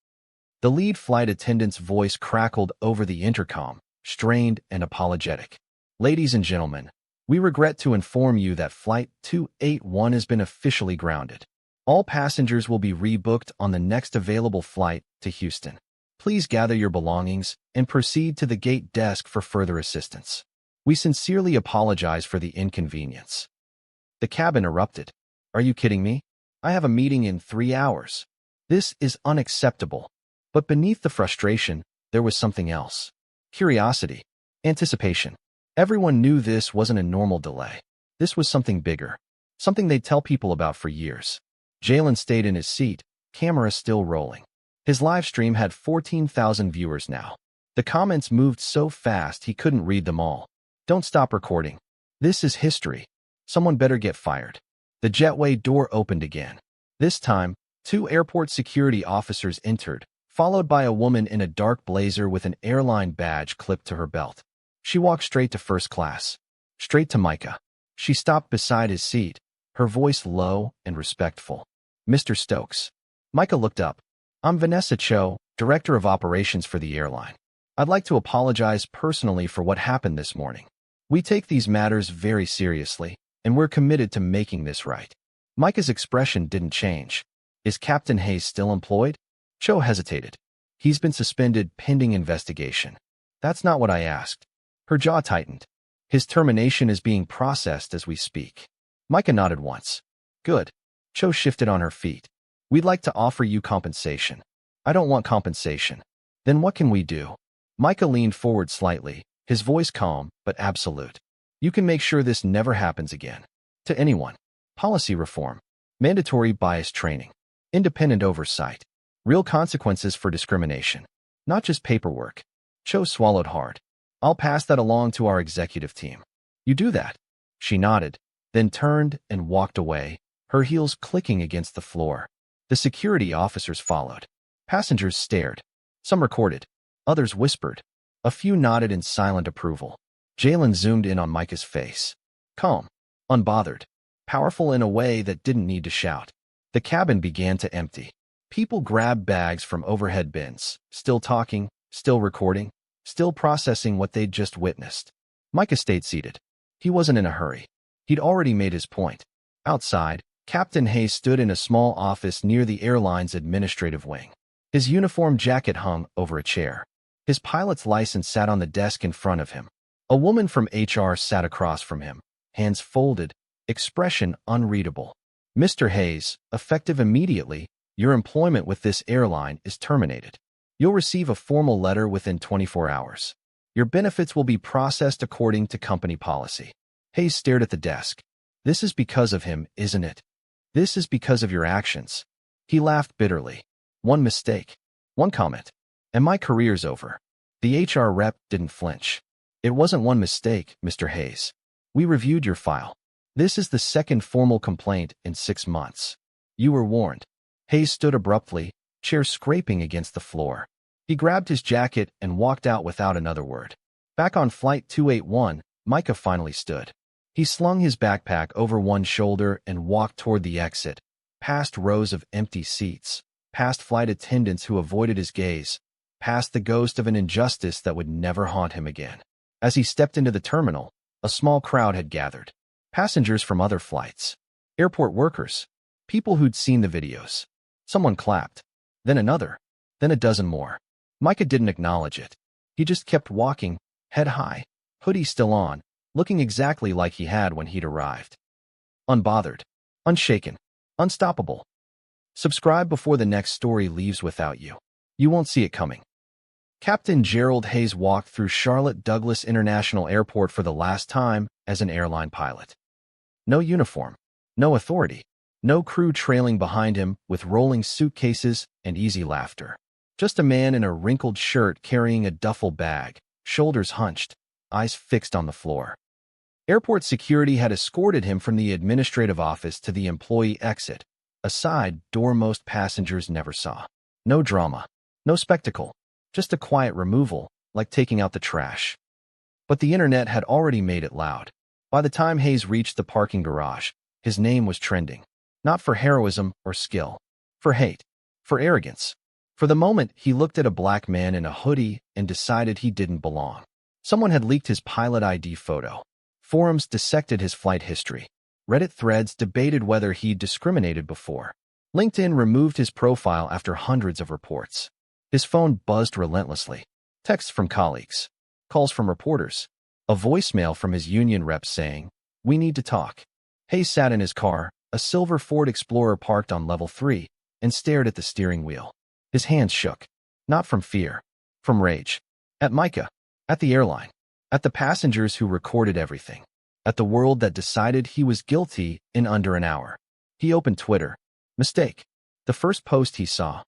The lead flight attendant's voice crackled over the intercom, strained and apologetic. Ladies and gentlemen, we regret to inform you that Flight 281 has been officially grounded. All passengers will be rebooked on the next available flight to Houston. Please gather your belongings and proceed to the gate desk for further assistance. We sincerely apologize for the inconvenience. The cabin erupted. Are you kidding me? I have a meeting in 3 hours. This is unacceptable. But beneath the frustration, there was something else. Curiosity. Anticipation. Everyone knew this wasn't a normal delay. This was something bigger. Something they'd tell people about for years. Jalen stayed in his seat, camera still rolling. His live stream had 14,000 viewers now. The comments moved so fast he couldn't read them all. Don't stop recording. This is history. Someone better get fired. The jetway door opened again. This time, 2 airport security officers entered, followed by a woman in a dark blazer with an airline badge clipped to her belt. She walked straight to first class. Straight to Micah. She stopped beside his seat, her voice low and respectful. "Mr. Stokes." Micah looked up. "I'm Vanessa Cho, Director of Operations for the airline. I'd like to apologize personally for what happened this morning. We take these matters very seriously, and we're committed to making this right." Micah's expression didn't change. "Is Captain Hayes still employed?" Cho hesitated. "He's been suspended pending investigation." "That's not what I asked." Her jaw tightened. "His termination is being processed as we speak." Micah nodded once. "Good." Cho shifted on her feet. "We'd like to offer you compensation." "I don't want compensation." "Then what can we do?" Micah leaned forward slightly, his voice calm but absolute. "You can make sure this never happens again. To anyone. Policy reform. Mandatory bias training. Independent oversight. Real consequences for discrimination. Not just paperwork." Cho swallowed hard. "I'll pass that along to our executive team." "You do that?" She nodded, then turned and walked away, her heels clicking against the floor. The security officers followed. Passengers stared. Some recorded. Others whispered. A few nodded in silent approval. Jalen zoomed in on Micah's face. Calm. Unbothered. Powerful in a way that didn't need to shout. The cabin began to empty. People grabbed bags from overhead bins, still talking, still recording, still processing what they'd just witnessed. Micah stayed seated. He wasn't in a hurry. He'd already made his point. Outside, Captain Hayes stood in a small office near the airline's administrative wing. His uniform jacket hung over a chair. His pilot's license sat on the desk in front of him. A woman from HR sat across from him, hands folded, expression unreadable. "Mr. Hayes, effective immediately, your employment with this airline is terminated. You'll receive a formal letter within 24 hours. Your benefits will be processed according to company policy." Hayes stared at the desk. "This is because of him, isn't it? This is because of your actions." He laughed bitterly. "One mistake. One comment. And my career's over." The HR rep didn't flinch. "It wasn't one mistake, Mr. Hayes. We reviewed your file. This is the second formal complaint in 6 months. You were warned." Hayes stood abruptly, chair scraping against the floor. He grabbed his jacket and walked out without another word. Back on Flight 281, Micah finally stood. He slung his backpack over one shoulder and walked toward the exit, past rows of empty seats, past flight attendants who avoided his gaze, past the ghost of an injustice that would never haunt him again. As he stepped into the terminal, a small crowd had gathered. Passengers from other flights. Airport workers. People who'd seen the videos. Someone clapped. Then another. Then a dozen more. Micah didn't acknowledge it. He just kept walking, head high, hoodie still on, looking exactly like he had when he'd arrived. Unbothered. Unshaken. Unstoppable. Subscribe before the next story leaves without you. You won't see it coming. Captain Gerald Hayes walked through Charlotte Douglas International Airport for the last time as an airline pilot. No uniform. No authority. No crew trailing behind him with rolling suitcases and easy laughter. Just a man in a wrinkled shirt carrying a duffel bag, shoulders hunched, eyes fixed on the floor. Airport security had escorted him from the administrative office to the employee exit, a side door most passengers never saw. No drama. No spectacle. Just a quiet removal, like taking out the trash. But the internet had already made it loud. By the time Hayes reached the parking garage, his name was trending. Not for heroism or skill. For hate. For arrogance. For the moment, he looked at a black man in a hoodie and decided he didn't belong. Someone had leaked his pilot ID photo. Forums dissected his flight history. Reddit threads debated whether he'd discriminated before. LinkedIn removed his profile after hundreds of reports. His phone buzzed relentlessly. Texts from colleagues. Calls from reporters. A voicemail from his union rep saying, "We need to talk." Hayes sat in his car, a silver Ford Explorer parked on level 3, and stared at the steering wheel. His hands shook. Not from fear. From rage. At Micah. At the airline. At the passengers who recorded everything. At the world that decided he was guilty in under an hour. He opened Twitter. Mistake. The first post he saw.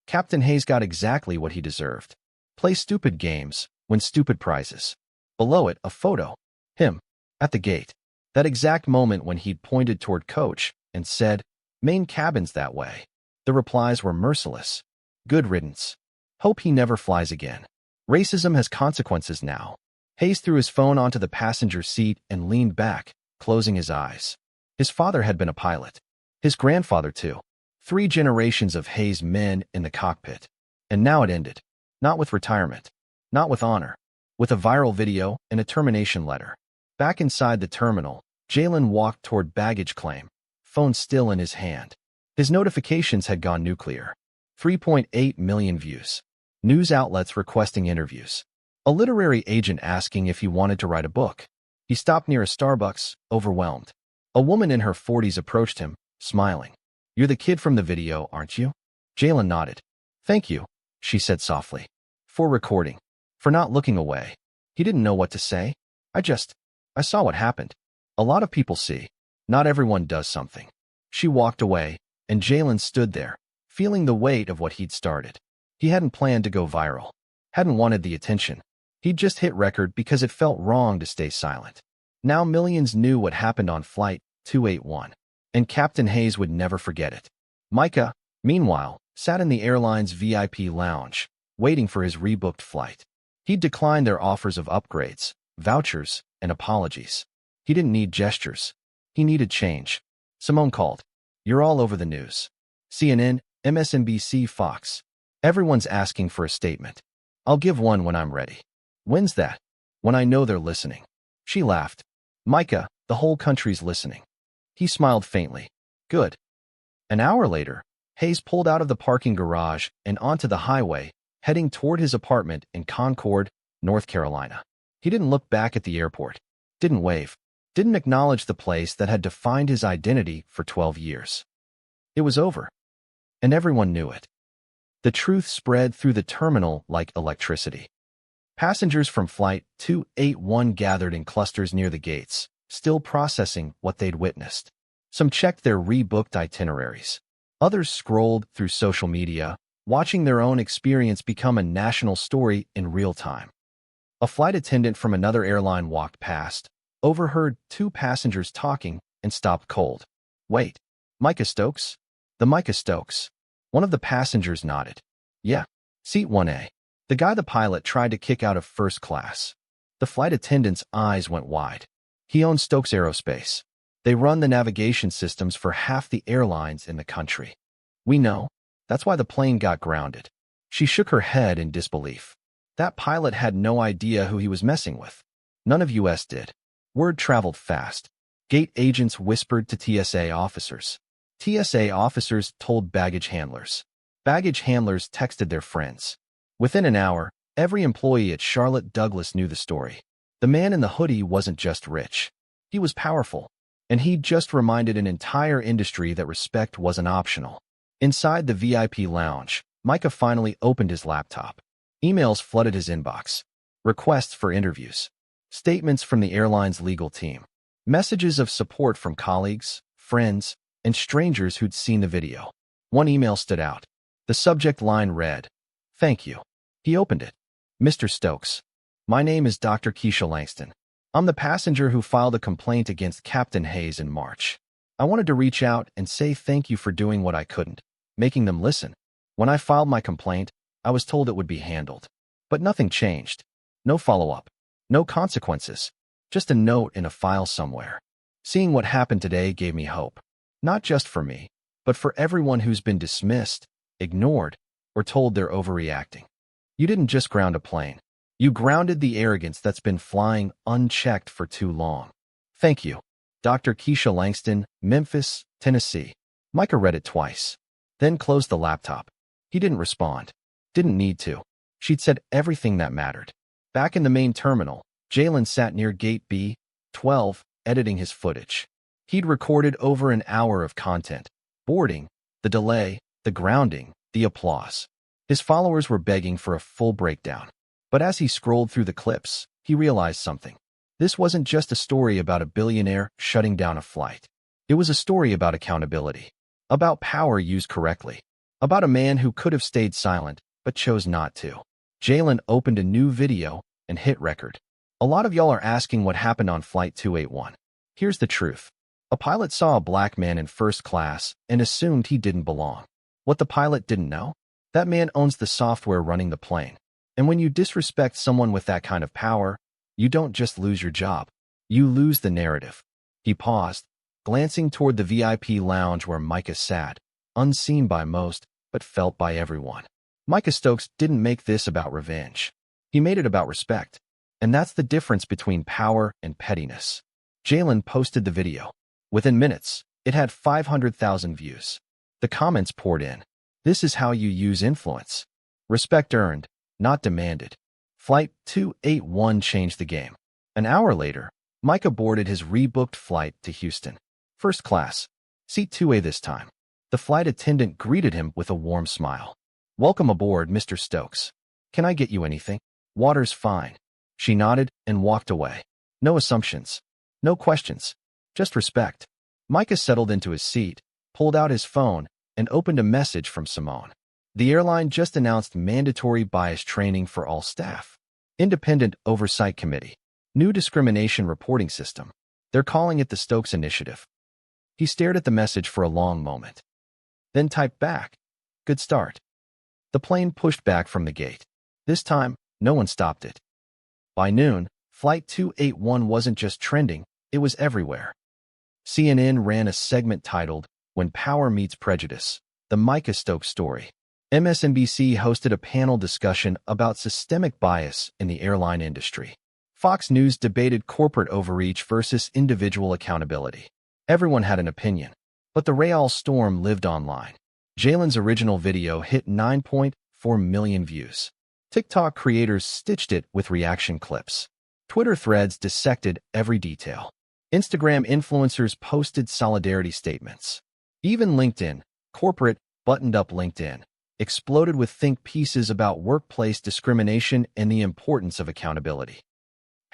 Captain Hayes got exactly what he deserved. Play stupid games, win stupid prizes. Below it, a photo. Him. At the gate. That exact moment when he'd pointed toward Coach and said, "Main cabin's that way." The replies were merciless. Good riddance. Hope he never flies again. Racism has consequences now. Hayes threw his phone onto the passenger seat and leaned back, closing his eyes. His father had been a pilot. His grandfather, too. 3 generations of Hayes men in the cockpit. And now it ended. Not with retirement. Not with honor. With a viral video and a termination letter. Back inside the terminal, Jalen walked toward baggage claim, phone still in his hand. His notifications had gone nuclear. 3.8 million views. News outlets requesting interviews. A literary agent asking if he wanted to write a book. He stopped near a Starbucks, overwhelmed. A woman in her 40s approached him, smiling. "You're the kid from the video, aren't you?" Jalen nodded. "Thank you," she said softly. "For recording. For not looking away." He didn't know what to say. I saw what happened. A lot of people see. Not everyone does something." She walked away, and Jalen stood there, feeling the weight of what he'd started. He hadn't planned to go viral. Hadn't wanted the attention. He'd just hit record because it felt wrong to stay silent. Now millions knew what happened on Flight 281, and Captain Hayes would never forget it. Micah, meanwhile, sat in the airline's VIP lounge, waiting for his rebooked flight. He'd declined their offers of upgrades, vouchers, and apologies. He didn't need gestures. He needed change. Simone called. "You're all over the news. CNN, MSNBC, Fox. Everyone's asking for a statement. I'll give one when I'm ready." "When's that?" "When I know they're listening." She laughed. "Micah, the whole country's listening." He smiled faintly. "Good." An hour later, Hayes pulled out of the parking garage and onto the highway, heading toward his apartment in Concord, North Carolina. He didn't look back at the airport. Didn't wave. Didn't acknowledge the place that had defined his identity for 12 years. It was over. And everyone knew it. The truth spread through the terminal like electricity. Passengers from Flight 281 gathered in clusters near the gates, still processing what they'd witnessed. Some checked their rebooked itineraries. Others scrolled through social media, watching their own experience become a national story in real time. A flight attendant from another airline walked past, overheard 2 passengers talking, and stopped cold. "Wait, Micah Stokes?" "The Micah Stokes." One of the passengers nodded. "Yeah, seat 1A. The guy the pilot tried to kick out of first class." The flight attendant's eyes went wide. "He owns Stokes Aerospace. They run the navigation systems for half the airlines in the country." "We know. That's why the plane got grounded." She shook her head in disbelief. That pilot had no idea who he was messing with. None of US did. Word traveled fast. Gate agents whispered to TSA officers. TSA officers told baggage handlers. Baggage handlers texted their friends. Within an hour, every employee at Charlotte Douglas knew the story. The man in the hoodie wasn't just rich. He was powerful. And he'd just reminded an entire industry that respect wasn't optional. Inside the VIP lounge, Micah finally opened his laptop. Emails flooded his inbox. Requests for interviews. Statements from the airline's legal team. Messages of support from colleagues, friends, and strangers who'd seen the video. One email stood out. The subject line read, "Thank you." He opened it. "Mr. Stokes, my name is Dr. Keisha Langston. I'm the passenger who filed a complaint against Captain Hayes in March. I wanted to reach out and say thank you for doing what I couldn't, making them listen. When I filed my complaint, I was told it would be handled. But nothing changed. No follow-up. No consequences. Just a note in a file somewhere. Seeing what happened today gave me hope. Not just for me, but for everyone who's been dismissed, ignored, or told they're overreacting. You didn't just ground a plane. You grounded the arrogance that's been flying unchecked for too long. Thank you. Dr. Keisha Langston, Memphis, Tennessee." Micah read it twice, then closed the laptop. He didn't respond. Didn't need to. She'd said everything that mattered. Back in the main terminal, Jalen sat near Gate B-12, editing his footage. He'd recorded over an hour of content. Boarding, the delay, the grounding, the applause. His followers were begging for a full breakdown. But as he scrolled through the clips, he realized something. This wasn't just a story about a billionaire shutting down a flight. It was a story about accountability. About power used correctly. About a man who could have stayed silent, but chose not to. Jalen opened a new video and hit record. A lot of y'all are asking what happened on Flight 281. Here's the truth. A pilot saw a black man in first class and assumed he didn't belong. What the pilot didn't know? That man owns the software running the plane. And when you disrespect someone with that kind of power, you don't just lose your job. You lose the narrative. He paused, glancing toward the VIP lounge where Micah sat, unseen by most, but felt by everyone. Micah Stokes didn't make this about revenge. He made it about respect. And that's the difference between power and pettiness. Jalen posted the video. Within minutes, it had 500,000 views. The comments poured in. This is how you use influence. Respect earned, not demanded. Flight 281 changed the game. An hour later, Micah boarded his rebooked flight to Houston. First class, seat 2A this time. The flight attendant greeted him with a warm smile. "Welcome aboard, Mr. Stokes. Can I get you anything?" "Water's fine." She nodded and walked away. No assumptions. No questions. Just respect. Micah settled into his seat, pulled out his phone, and opened a message from Simone. The airline just announced mandatory bias training for all staff. Independent Oversight Committee. New discrimination reporting system. They're calling it the Stokes Initiative. He stared at the message for a long moment. Then typed back, "Good start." The plane pushed back from the gate. This time, no one stopped it. By noon, Flight 281 wasn't just trending, it was everywhere. CNN ran a segment titled, "When Power Meets Prejudice, the Micah Stokes Story." MSNBC hosted a panel discussion about systemic bias in the airline industry. Fox News debated corporate overreach versus individual accountability. Everyone had an opinion, but the Real storm lived online. Jalen's original video hit 9.4 million views. TikTok creators stitched it with reaction clips. Twitter threads dissected every detail. Instagram influencers posted solidarity statements. Even LinkedIn, corporate, buttoned-up LinkedIn, exploded with think pieces about workplace discrimination and the importance of accountability.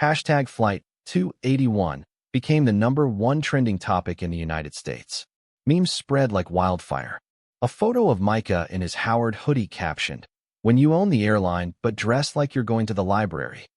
Hashtag Flight 281 became the #1 trending topic in the United States. Memes spread like wildfire. A photo of Micah in his Howard hoodie captioned, "When you own the airline but dress like you're going to the library."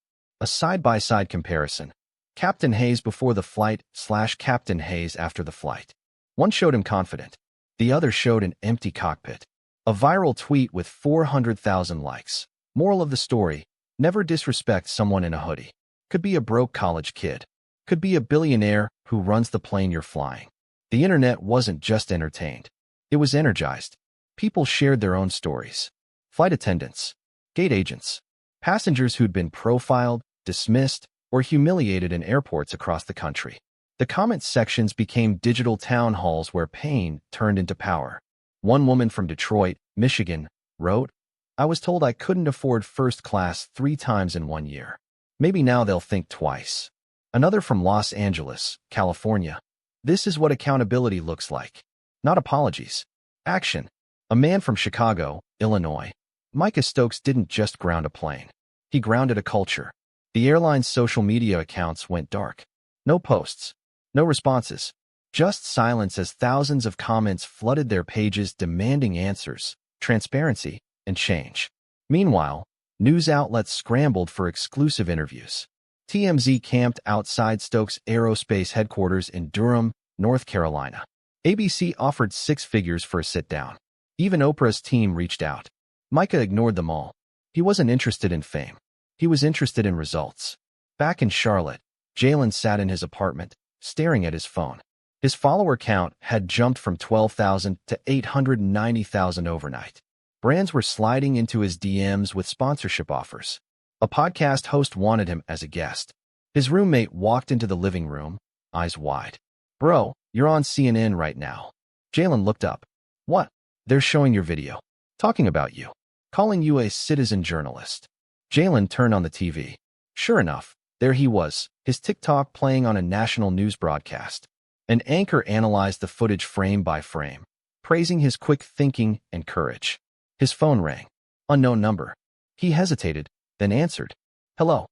A side-by-side comparison. Captain Hayes before the flight / Captain Hayes after the flight. One showed him confident. The other showed an empty cockpit. A viral tweet with 400,000 likes. Moral of the story, never disrespect someone in a hoodie. Could be a broke college kid. Could be a billionaire who runs the plane you're flying. The internet wasn't just entertained. It was energized. People shared their own stories. Flight attendants, gate agents, passengers who'd been profiled, dismissed, or humiliated in airports across the country. The comment sections became digital town halls where pain turned into power. One woman from Detroit, Michigan, wrote, "I was told I couldn't afford first class 3 times in 1 year. Maybe now they'll think twice." Another from Los Angeles, California. "This is what accountability looks like. Not apologies. Action." A man from Chicago, Illinois. Micah Stokes didn't just ground a plane. He grounded a culture. The airline's social media accounts went dark. No posts. No responses. Just silence as thousands of comments flooded their pages demanding answers, transparency, and change. Meanwhile, news outlets scrambled for exclusive interviews. TMZ camped outside Stokes Aerospace headquarters in Durham, North Carolina. ABC offered 6 figures for a sit-down. Even Oprah's team reached out. Micah ignored them all. He wasn't interested in fame. He was interested in results. Back in Charlotte, Jalen sat in his apartment, staring at his phone. His follower count had jumped from 12,000 to 890,000 overnight. Brands were sliding into his DMs with sponsorship offers. A podcast host wanted him as a guest. His roommate walked into the living room, eyes wide. "Bro, you're on CNN right now." Jalen looked up. "What?" "They're showing your video. Talking about you. Calling you a citizen journalist." Jalen turned on the TV. Sure enough, there he was, his TikTok playing on a national news broadcast. An anchor analyzed the footage frame by frame, praising his quick thinking and courage. His phone rang. Unknown number. He hesitated, then answered. "Hello.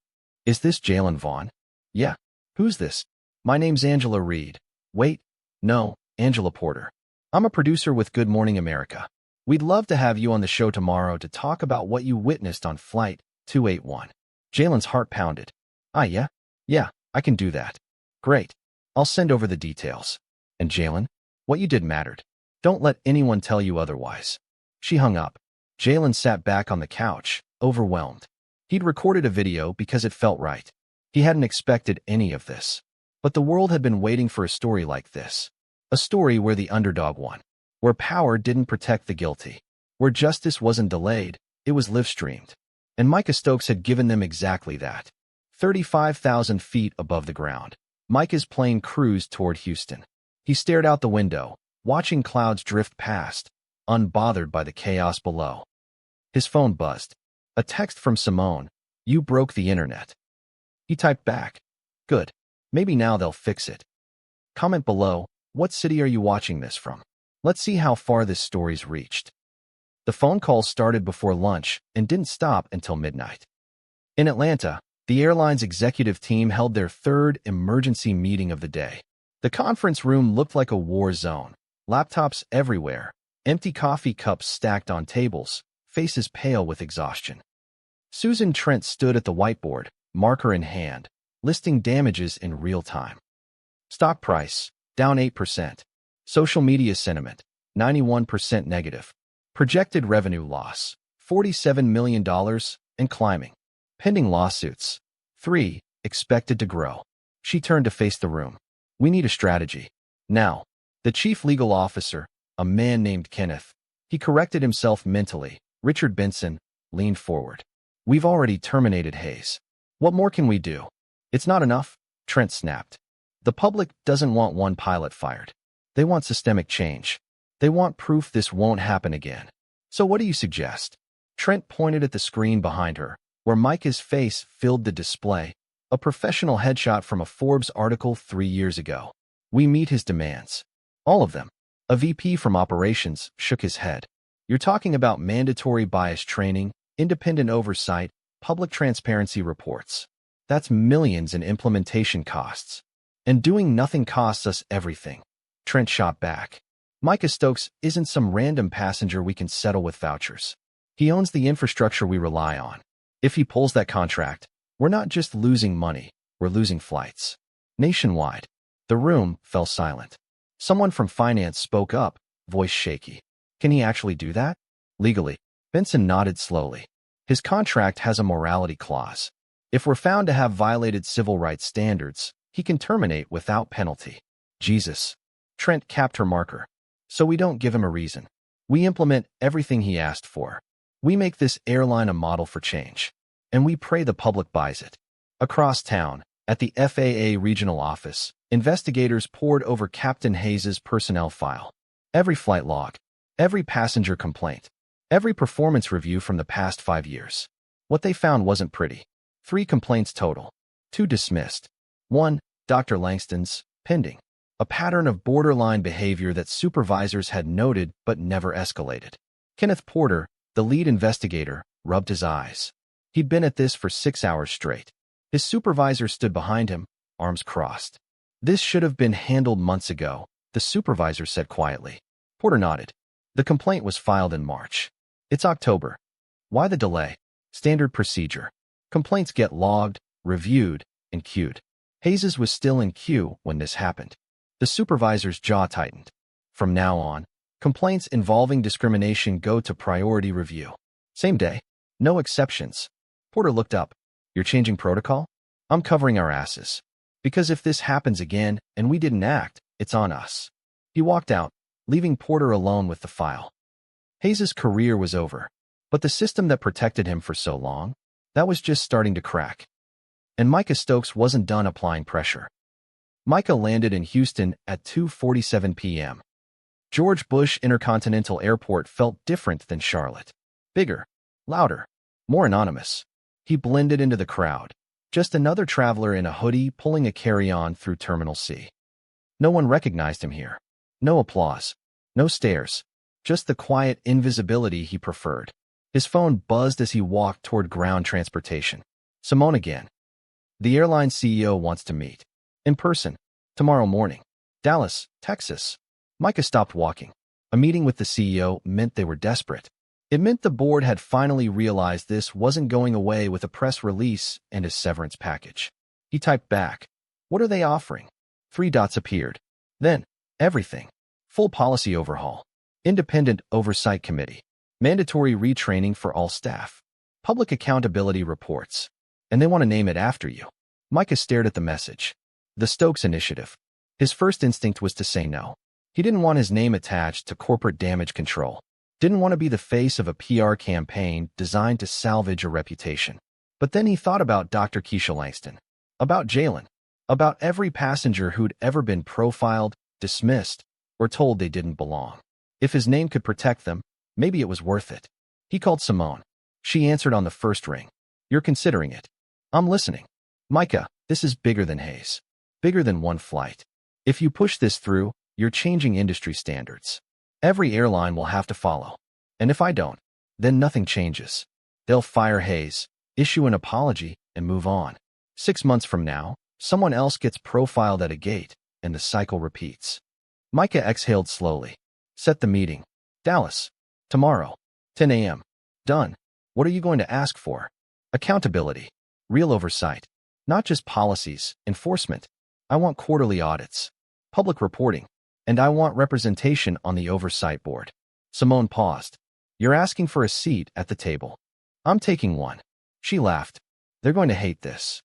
Is this Jalen Vaughn?" "Yeah. Who's this?" "My name's Angela Reed." "Wait. No, Angela Porter. I'm a producer with Good Morning America. We'd love to have you on the show tomorrow to talk about what you witnessed on Flight 281. Jalen's heart pounded. Yeah? Yeah, I can do that." "Great. I'll send over the details." "And Jalen, what you did mattered. Don't let anyone tell you otherwise." She hung up. Jalen sat back on the couch, overwhelmed. He'd recorded a video because it felt right. He hadn't expected any of this. But the world had been waiting for a story like this. A story where the underdog won. Where power didn't protect the guilty. Where justice wasn't delayed, it was live-streamed. And Micah Stokes had given them exactly that. 35,000 feet above the ground, Micah's plane cruised toward Houston. He stared out the window, watching clouds drift past, unbothered by the chaos below. His phone buzzed. A text from Simone. "You broke the internet." He typed back. "Good. Maybe now they'll fix it." Comment below, what city are you watching this from? Let's see how far this story's reached. The phone call started before lunch and didn't stop until midnight. In Atlanta, the airline's executive team held their third emergency meeting of the day. The conference room looked like a war zone. Laptops everywhere, empty coffee cups stacked on tables, faces pale with exhaustion. Susan Trent stood at the whiteboard, marker in hand, listing damages in real time. Stock price, down 8%. Social media sentiment, 91% negative. Projected revenue loss, $47 million and climbing. Pending lawsuits, 3, expected to grow. She turned to face the room. "We need a strategy. Now." The chief legal officer, a man named Kenneth, he corrected himself mentally, Richard Benson, leaned forward. "We've already terminated Hayes. What more can we do?" "It's not enough," Trent snapped. "The public doesn't want one pilot fired. They want systemic change. They want proof this won't happen again. So what do you suggest?" Trent pointed at the screen behind her, where Micah's face filled the display, a professional headshot from a Forbes article 3 years ago. "We meet his demands." "All of them." A VP from operations shook his head. "You're talking about mandatory bias training, independent oversight, public transparency reports. That's millions in implementation costs. And doing nothing costs us everything." Trent shot back. "Micah Stokes isn't some random passenger we can settle with vouchers. He owns the infrastructure we rely on. If he pulls that contract, we're not just losing money, we're losing flights. Nationwide." The room fell silent. Someone from finance spoke up, voice shaky. "Can he actually do that?" "Legally." Benson nodded slowly. "His contract has a morality clause. If we're found to have violated civil rights standards, he can terminate without penalty." "Jesus." Trent capped her marker. "So we don't give him a reason. We implement everything he asked for. We make this airline a model for change. And we pray the public buys it." Across town, at the FAA regional office, investigators pored over Captain Hayes' personnel file. Every flight log, every passenger complaint, every performance review from the past 5 years. What they found wasn't pretty. 3 complaints total. 2 dismissed. 1, Dr. Langston's, pending. A pattern of borderline behavior that supervisors had noted but never escalated. Kenneth Porter, the lead investigator, rubbed his eyes. He'd been at this for 6 hours straight. His supervisor stood behind him, arms crossed. "This should have been handled months ago," the supervisor said quietly. Porter nodded. "The complaint was filed in March. It's October. Why the delay?" "Standard procedure. Complaints get logged, reviewed, and queued." Hayes' was still in queue when this happened. The supervisor's jaw tightened. "From now on, complaints involving discrimination go to priority review. Same day. No exceptions." Porter looked up. "You're changing protocol?" "I'm covering our asses. Because if this happens again and we didn't act, it's on us." He walked out, leaving Porter alone with the file. Hayes' career was over, but the system that protected him for so long, that was just starting to crack. And Micah Stokes wasn't done applying pressure. Micah landed in Houston at 2:47 p.m. George Bush Intercontinental Airport felt different than Charlotte. Bigger, louder, more anonymous. He blended into the crowd, just another traveler in a hoodie pulling a carry-on through Terminal C. No one recognized him here. No applause. No stares. Just the quiet invisibility he preferred. His phone buzzed as he walked toward ground transportation. Simone again. "The airline CEO wants to meet. In person. Tomorrow morning. Dallas, Texas." Micah stopped walking. A meeting with the CEO meant they were desperate. It meant the board had finally realized this wasn't going away with a press release and a severance package. He typed back. "What are they offering?" 3 dots appeared. Then, everything. Full policy overhaul. Independent oversight committee. Mandatory retraining for all staff. Public accountability reports. And they want to name it after you. Micah stared at the message. The Stokes Initiative. His first instinct was to say no. He didn't want his name attached to corporate damage control. Didn't want to be the face of a PR campaign designed to salvage a reputation. But then he thought about Dr. Keisha Langston, about Jalen, about every passenger who'd ever been profiled, dismissed, or told they didn't belong. If his name could protect them, maybe it was worth it. He called Simone. She answered on the first ring. You're considering it. I'm listening. Micah, this is bigger than Hayes. Bigger than one flight. If you push this through, you're changing industry standards. Every airline will have to follow. And if I don't, then nothing changes. They'll fire Hayes, issue an apology, and move on. 6 months from now, someone else gets profiled at a gate, and the cycle repeats. Micah exhaled slowly. Set the meeting. Dallas. Tomorrow. 10 a.m. Done. What are you going to ask for? Accountability. Real oversight. Not just policies, enforcement. I want quarterly audits. Public reporting. And I want representation on the oversight board. Simone paused. You're asking for a seat at the table. I'm taking one. She laughed. They're going to hate this.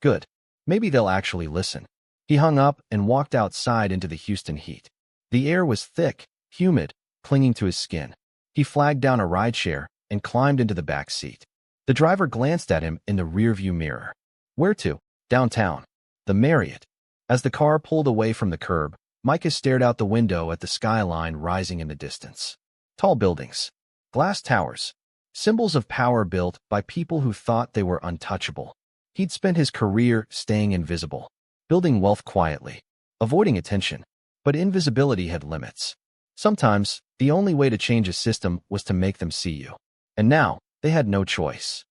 Good. Maybe they'll actually listen. He hung up and walked outside into the Houston heat. The air was thick, humid, clinging to his skin. He flagged down a rideshare and climbed into the back seat. The driver glanced at him in the rearview mirror. Where to? Downtown. The Marriott. As the car pulled away from the curb, Micah stared out the window at the skyline rising in the distance. Tall buildings. Glass towers. Symbols of power built by people who thought they were untouchable. He'd spent his career staying invisible, building wealth quietly, avoiding attention. But invisibility had limits. Sometimes, the only way to change a system was to make them see you. And now, they had no choice.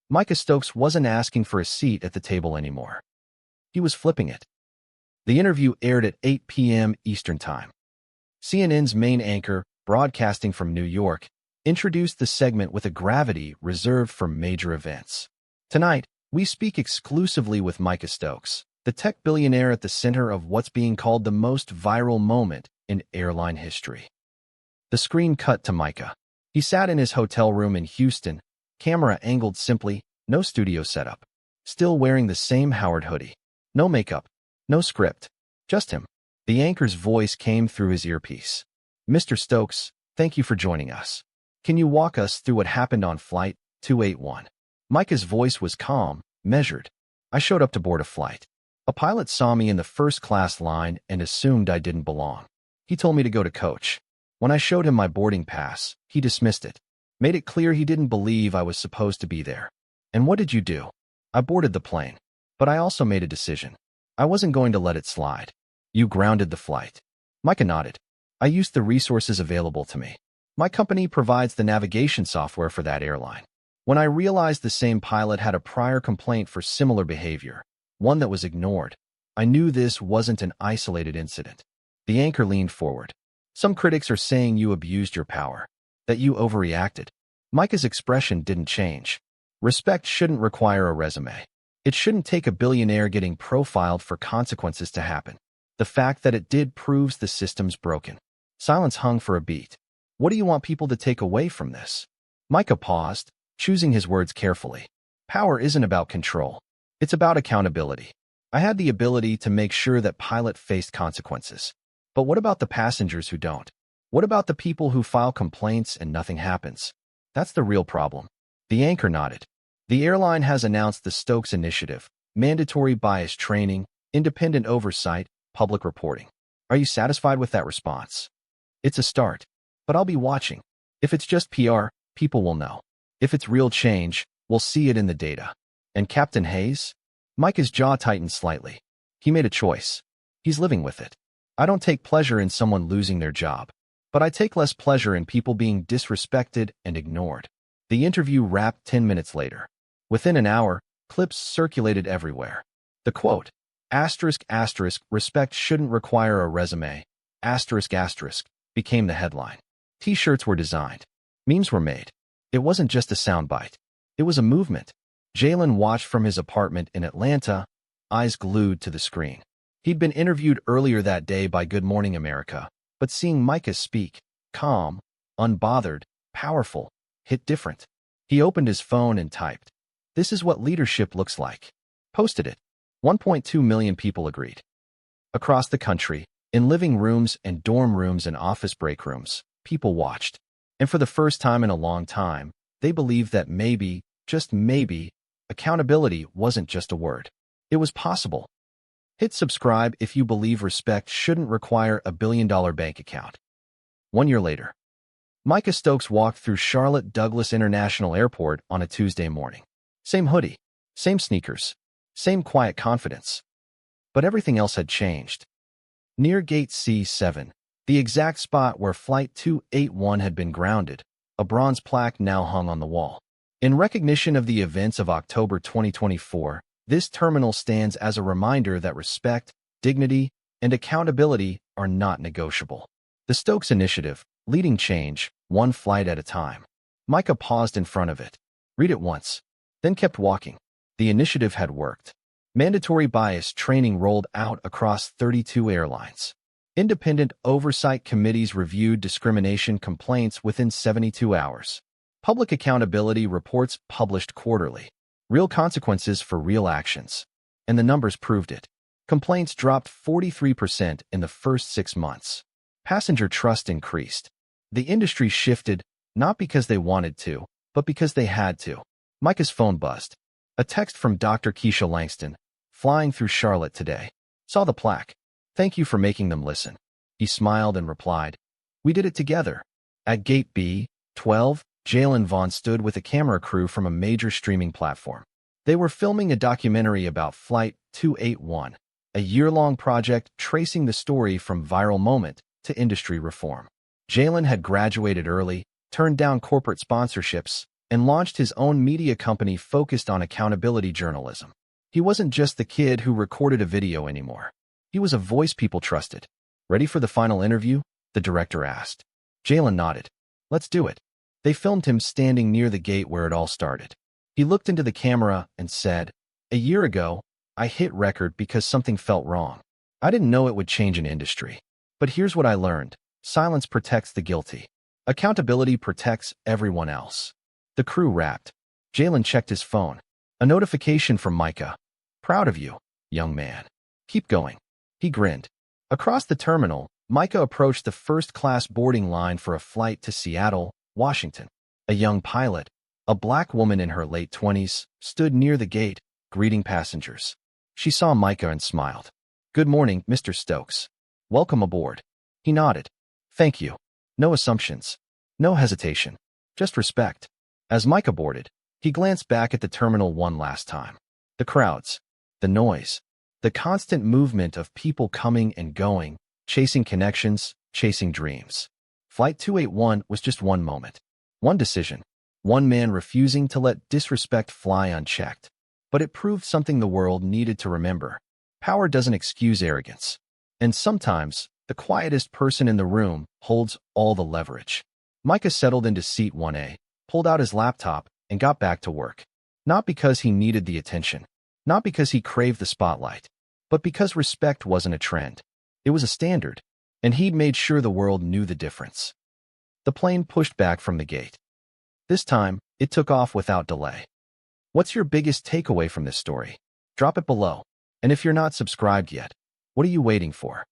Micah Stokes wasn't asking for a seat at the table anymore. He was flipping it. The interview aired at 8 p.m. Eastern Time. CNN's main anchor, broadcasting from New York, introduced the segment with a gravity reserved for major events. Tonight, we speak exclusively with Micah Stokes, the tech billionaire at the center of what's being called the most viral moment in airline history. The screen cut to Micah. He sat in his hotel room in Houston, camera angled simply, no studio setup. Still wearing the same Howard hoodie. No makeup. No script. Just him. The anchor's voice came through his earpiece. Mr. Stokes, thank you for joining us. Can you walk us through what happened on Flight 281? Micah's voice was calm, measured. I showed up to board a flight. A pilot saw me in the first-class line and assumed I didn't belong. He told me to go to coach. When I showed him my boarding pass, he dismissed it. Made it clear he didn't believe I was supposed to be there. And what did you do? I boarded the plane. But I also made a decision. I wasn't going to let it slide. You grounded the flight. Micah nodded. I used the resources available to me. My company provides the navigation software for that airline. When I realized the same pilot had a prior complaint for similar behavior, one that was ignored, I knew this wasn't an isolated incident. The anchor leaned forward. Some critics are saying you abused your power, that you overreacted. Micah's expression didn't change. Respect shouldn't require a resume. It shouldn't take a billionaire getting profiled for consequences to happen. The fact that it did proves the system's broken. Silence hung for a beat. What do you want people to take away from this? Micah paused, choosing his words carefully. Power isn't about control. It's about accountability. I had the ability to make sure that pilot faced consequences. But what about the passengers who don't? What about the people who file complaints and nothing happens? That's the real problem. The anchor nodded. The airline has announced the Stokes Initiative, mandatory bias training, independent oversight, public reporting. Are you satisfied with that response? It's a start. But I'll be watching. If it's just PR, people will know. If it's real change, we'll see it in the data. And Captain Hayes? Micah's jaw tightened slightly. He made a choice. He's living with it. I don't take pleasure in someone losing their job. But I take less pleasure in people being disrespected and ignored. The interview wrapped 10 minutes later. Within an hour, clips circulated everywhere. The quote, asterisk, respect shouldn't require a resume, asterisk, became the headline. T-shirts were designed. Memes were made. It wasn't just a soundbite. It was a movement. Jalen watched from his apartment in Atlanta, eyes glued to the screen. He'd been interviewed earlier that day by Good Morning America, but seeing Micah speak, calm, unbothered, powerful, hit different. He opened his phone and typed, "This is what leadership looks like." Posted it. 1.2 million people agreed. Across the country, in living rooms and dorm rooms and office break rooms, people watched. And for the first time in a long time, they believed that maybe, just maybe, accountability wasn't just a word. It was possible. Hit subscribe if you believe respect shouldn't require a billion-dollar bank account. 1 year later, Micah Stokes walked through Charlotte Douglas International Airport on a Tuesday morning. Same hoodie, same sneakers, same quiet confidence. But everything else had changed. Near Gate C7, the exact spot where Flight 281 had been grounded, a bronze plaque now hung on the wall. In recognition of the events of October 2024, this terminal stands as a reminder that respect, dignity, and accountability are not negotiable. The Stokes Initiative, leading change, one flight at a time. Micah paused in front of it. Read it once, then kept walking. The initiative had worked. Mandatory bias training rolled out across 32 airlines. Independent oversight committees reviewed discrimination complaints within 72 hours. Public accountability reports published quarterly. Real consequences for real actions. And the numbers proved it. Complaints dropped 43% in the first 6 months. Passenger trust increased. The industry shifted, not because they wanted to, but because they had to. Micah's phone buzzed. A text from Dr. Keisha Langston, flying through Charlotte today. Saw the plaque. Thank you for making them listen. He smiled and replied, we did it together. At Gate B12, Jalen Vaughn stood with a camera crew from a major streaming platform. They were filming a documentary about Flight 281, a year-long project tracing the story from viral moment to industry reform. Jalen had graduated early, turned down corporate sponsorships, and launched his own media company focused on accountability journalism. He wasn't just the kid who recorded a video anymore. He was a voice people trusted. Ready for the final interview? The director asked. Jalen nodded. Let's do it. They filmed him standing near the gate where it all started. He looked into the camera and said, a year ago, I hit record because something felt wrong. I didn't know it would change an industry. But here's what I learned. Silence protects the guilty. Accountability protects everyone else. The crew wrapped. Jalen checked his phone. A notification from Micah. Proud of you, young man. Keep going. He grinned. Across the terminal, Micah approached the first-class boarding line for a flight to Seattle, Washington. A young pilot, a black woman in her late 20s, stood near the gate, greeting passengers. She saw Micah and smiled. Good morning, Mr. Stokes. Welcome aboard. He nodded. Thank you. No assumptions. No hesitation. Just respect. As Micah boarded, he glanced back at the terminal one last time. The crowds, the noise, the constant movement of people coming and going, chasing connections, chasing dreams. Flight 281 was just one moment. One decision. One man refusing to let disrespect fly unchecked. But it proved something the world needed to remember. Power doesn't excuse arrogance. And sometimes, the quietest person in the room holds all the leverage. Micah settled into seat 1A, pulled out his laptop, and got back to work. Not because he needed the attention, not because he craved the spotlight, but because respect wasn't a trend. It was a standard, and he'd made sure the world knew the difference. The plane pushed back from the gate. This time, it took off without delay. What's your biggest takeaway from this story? Drop it below. And if you're not subscribed yet, what are you waiting for?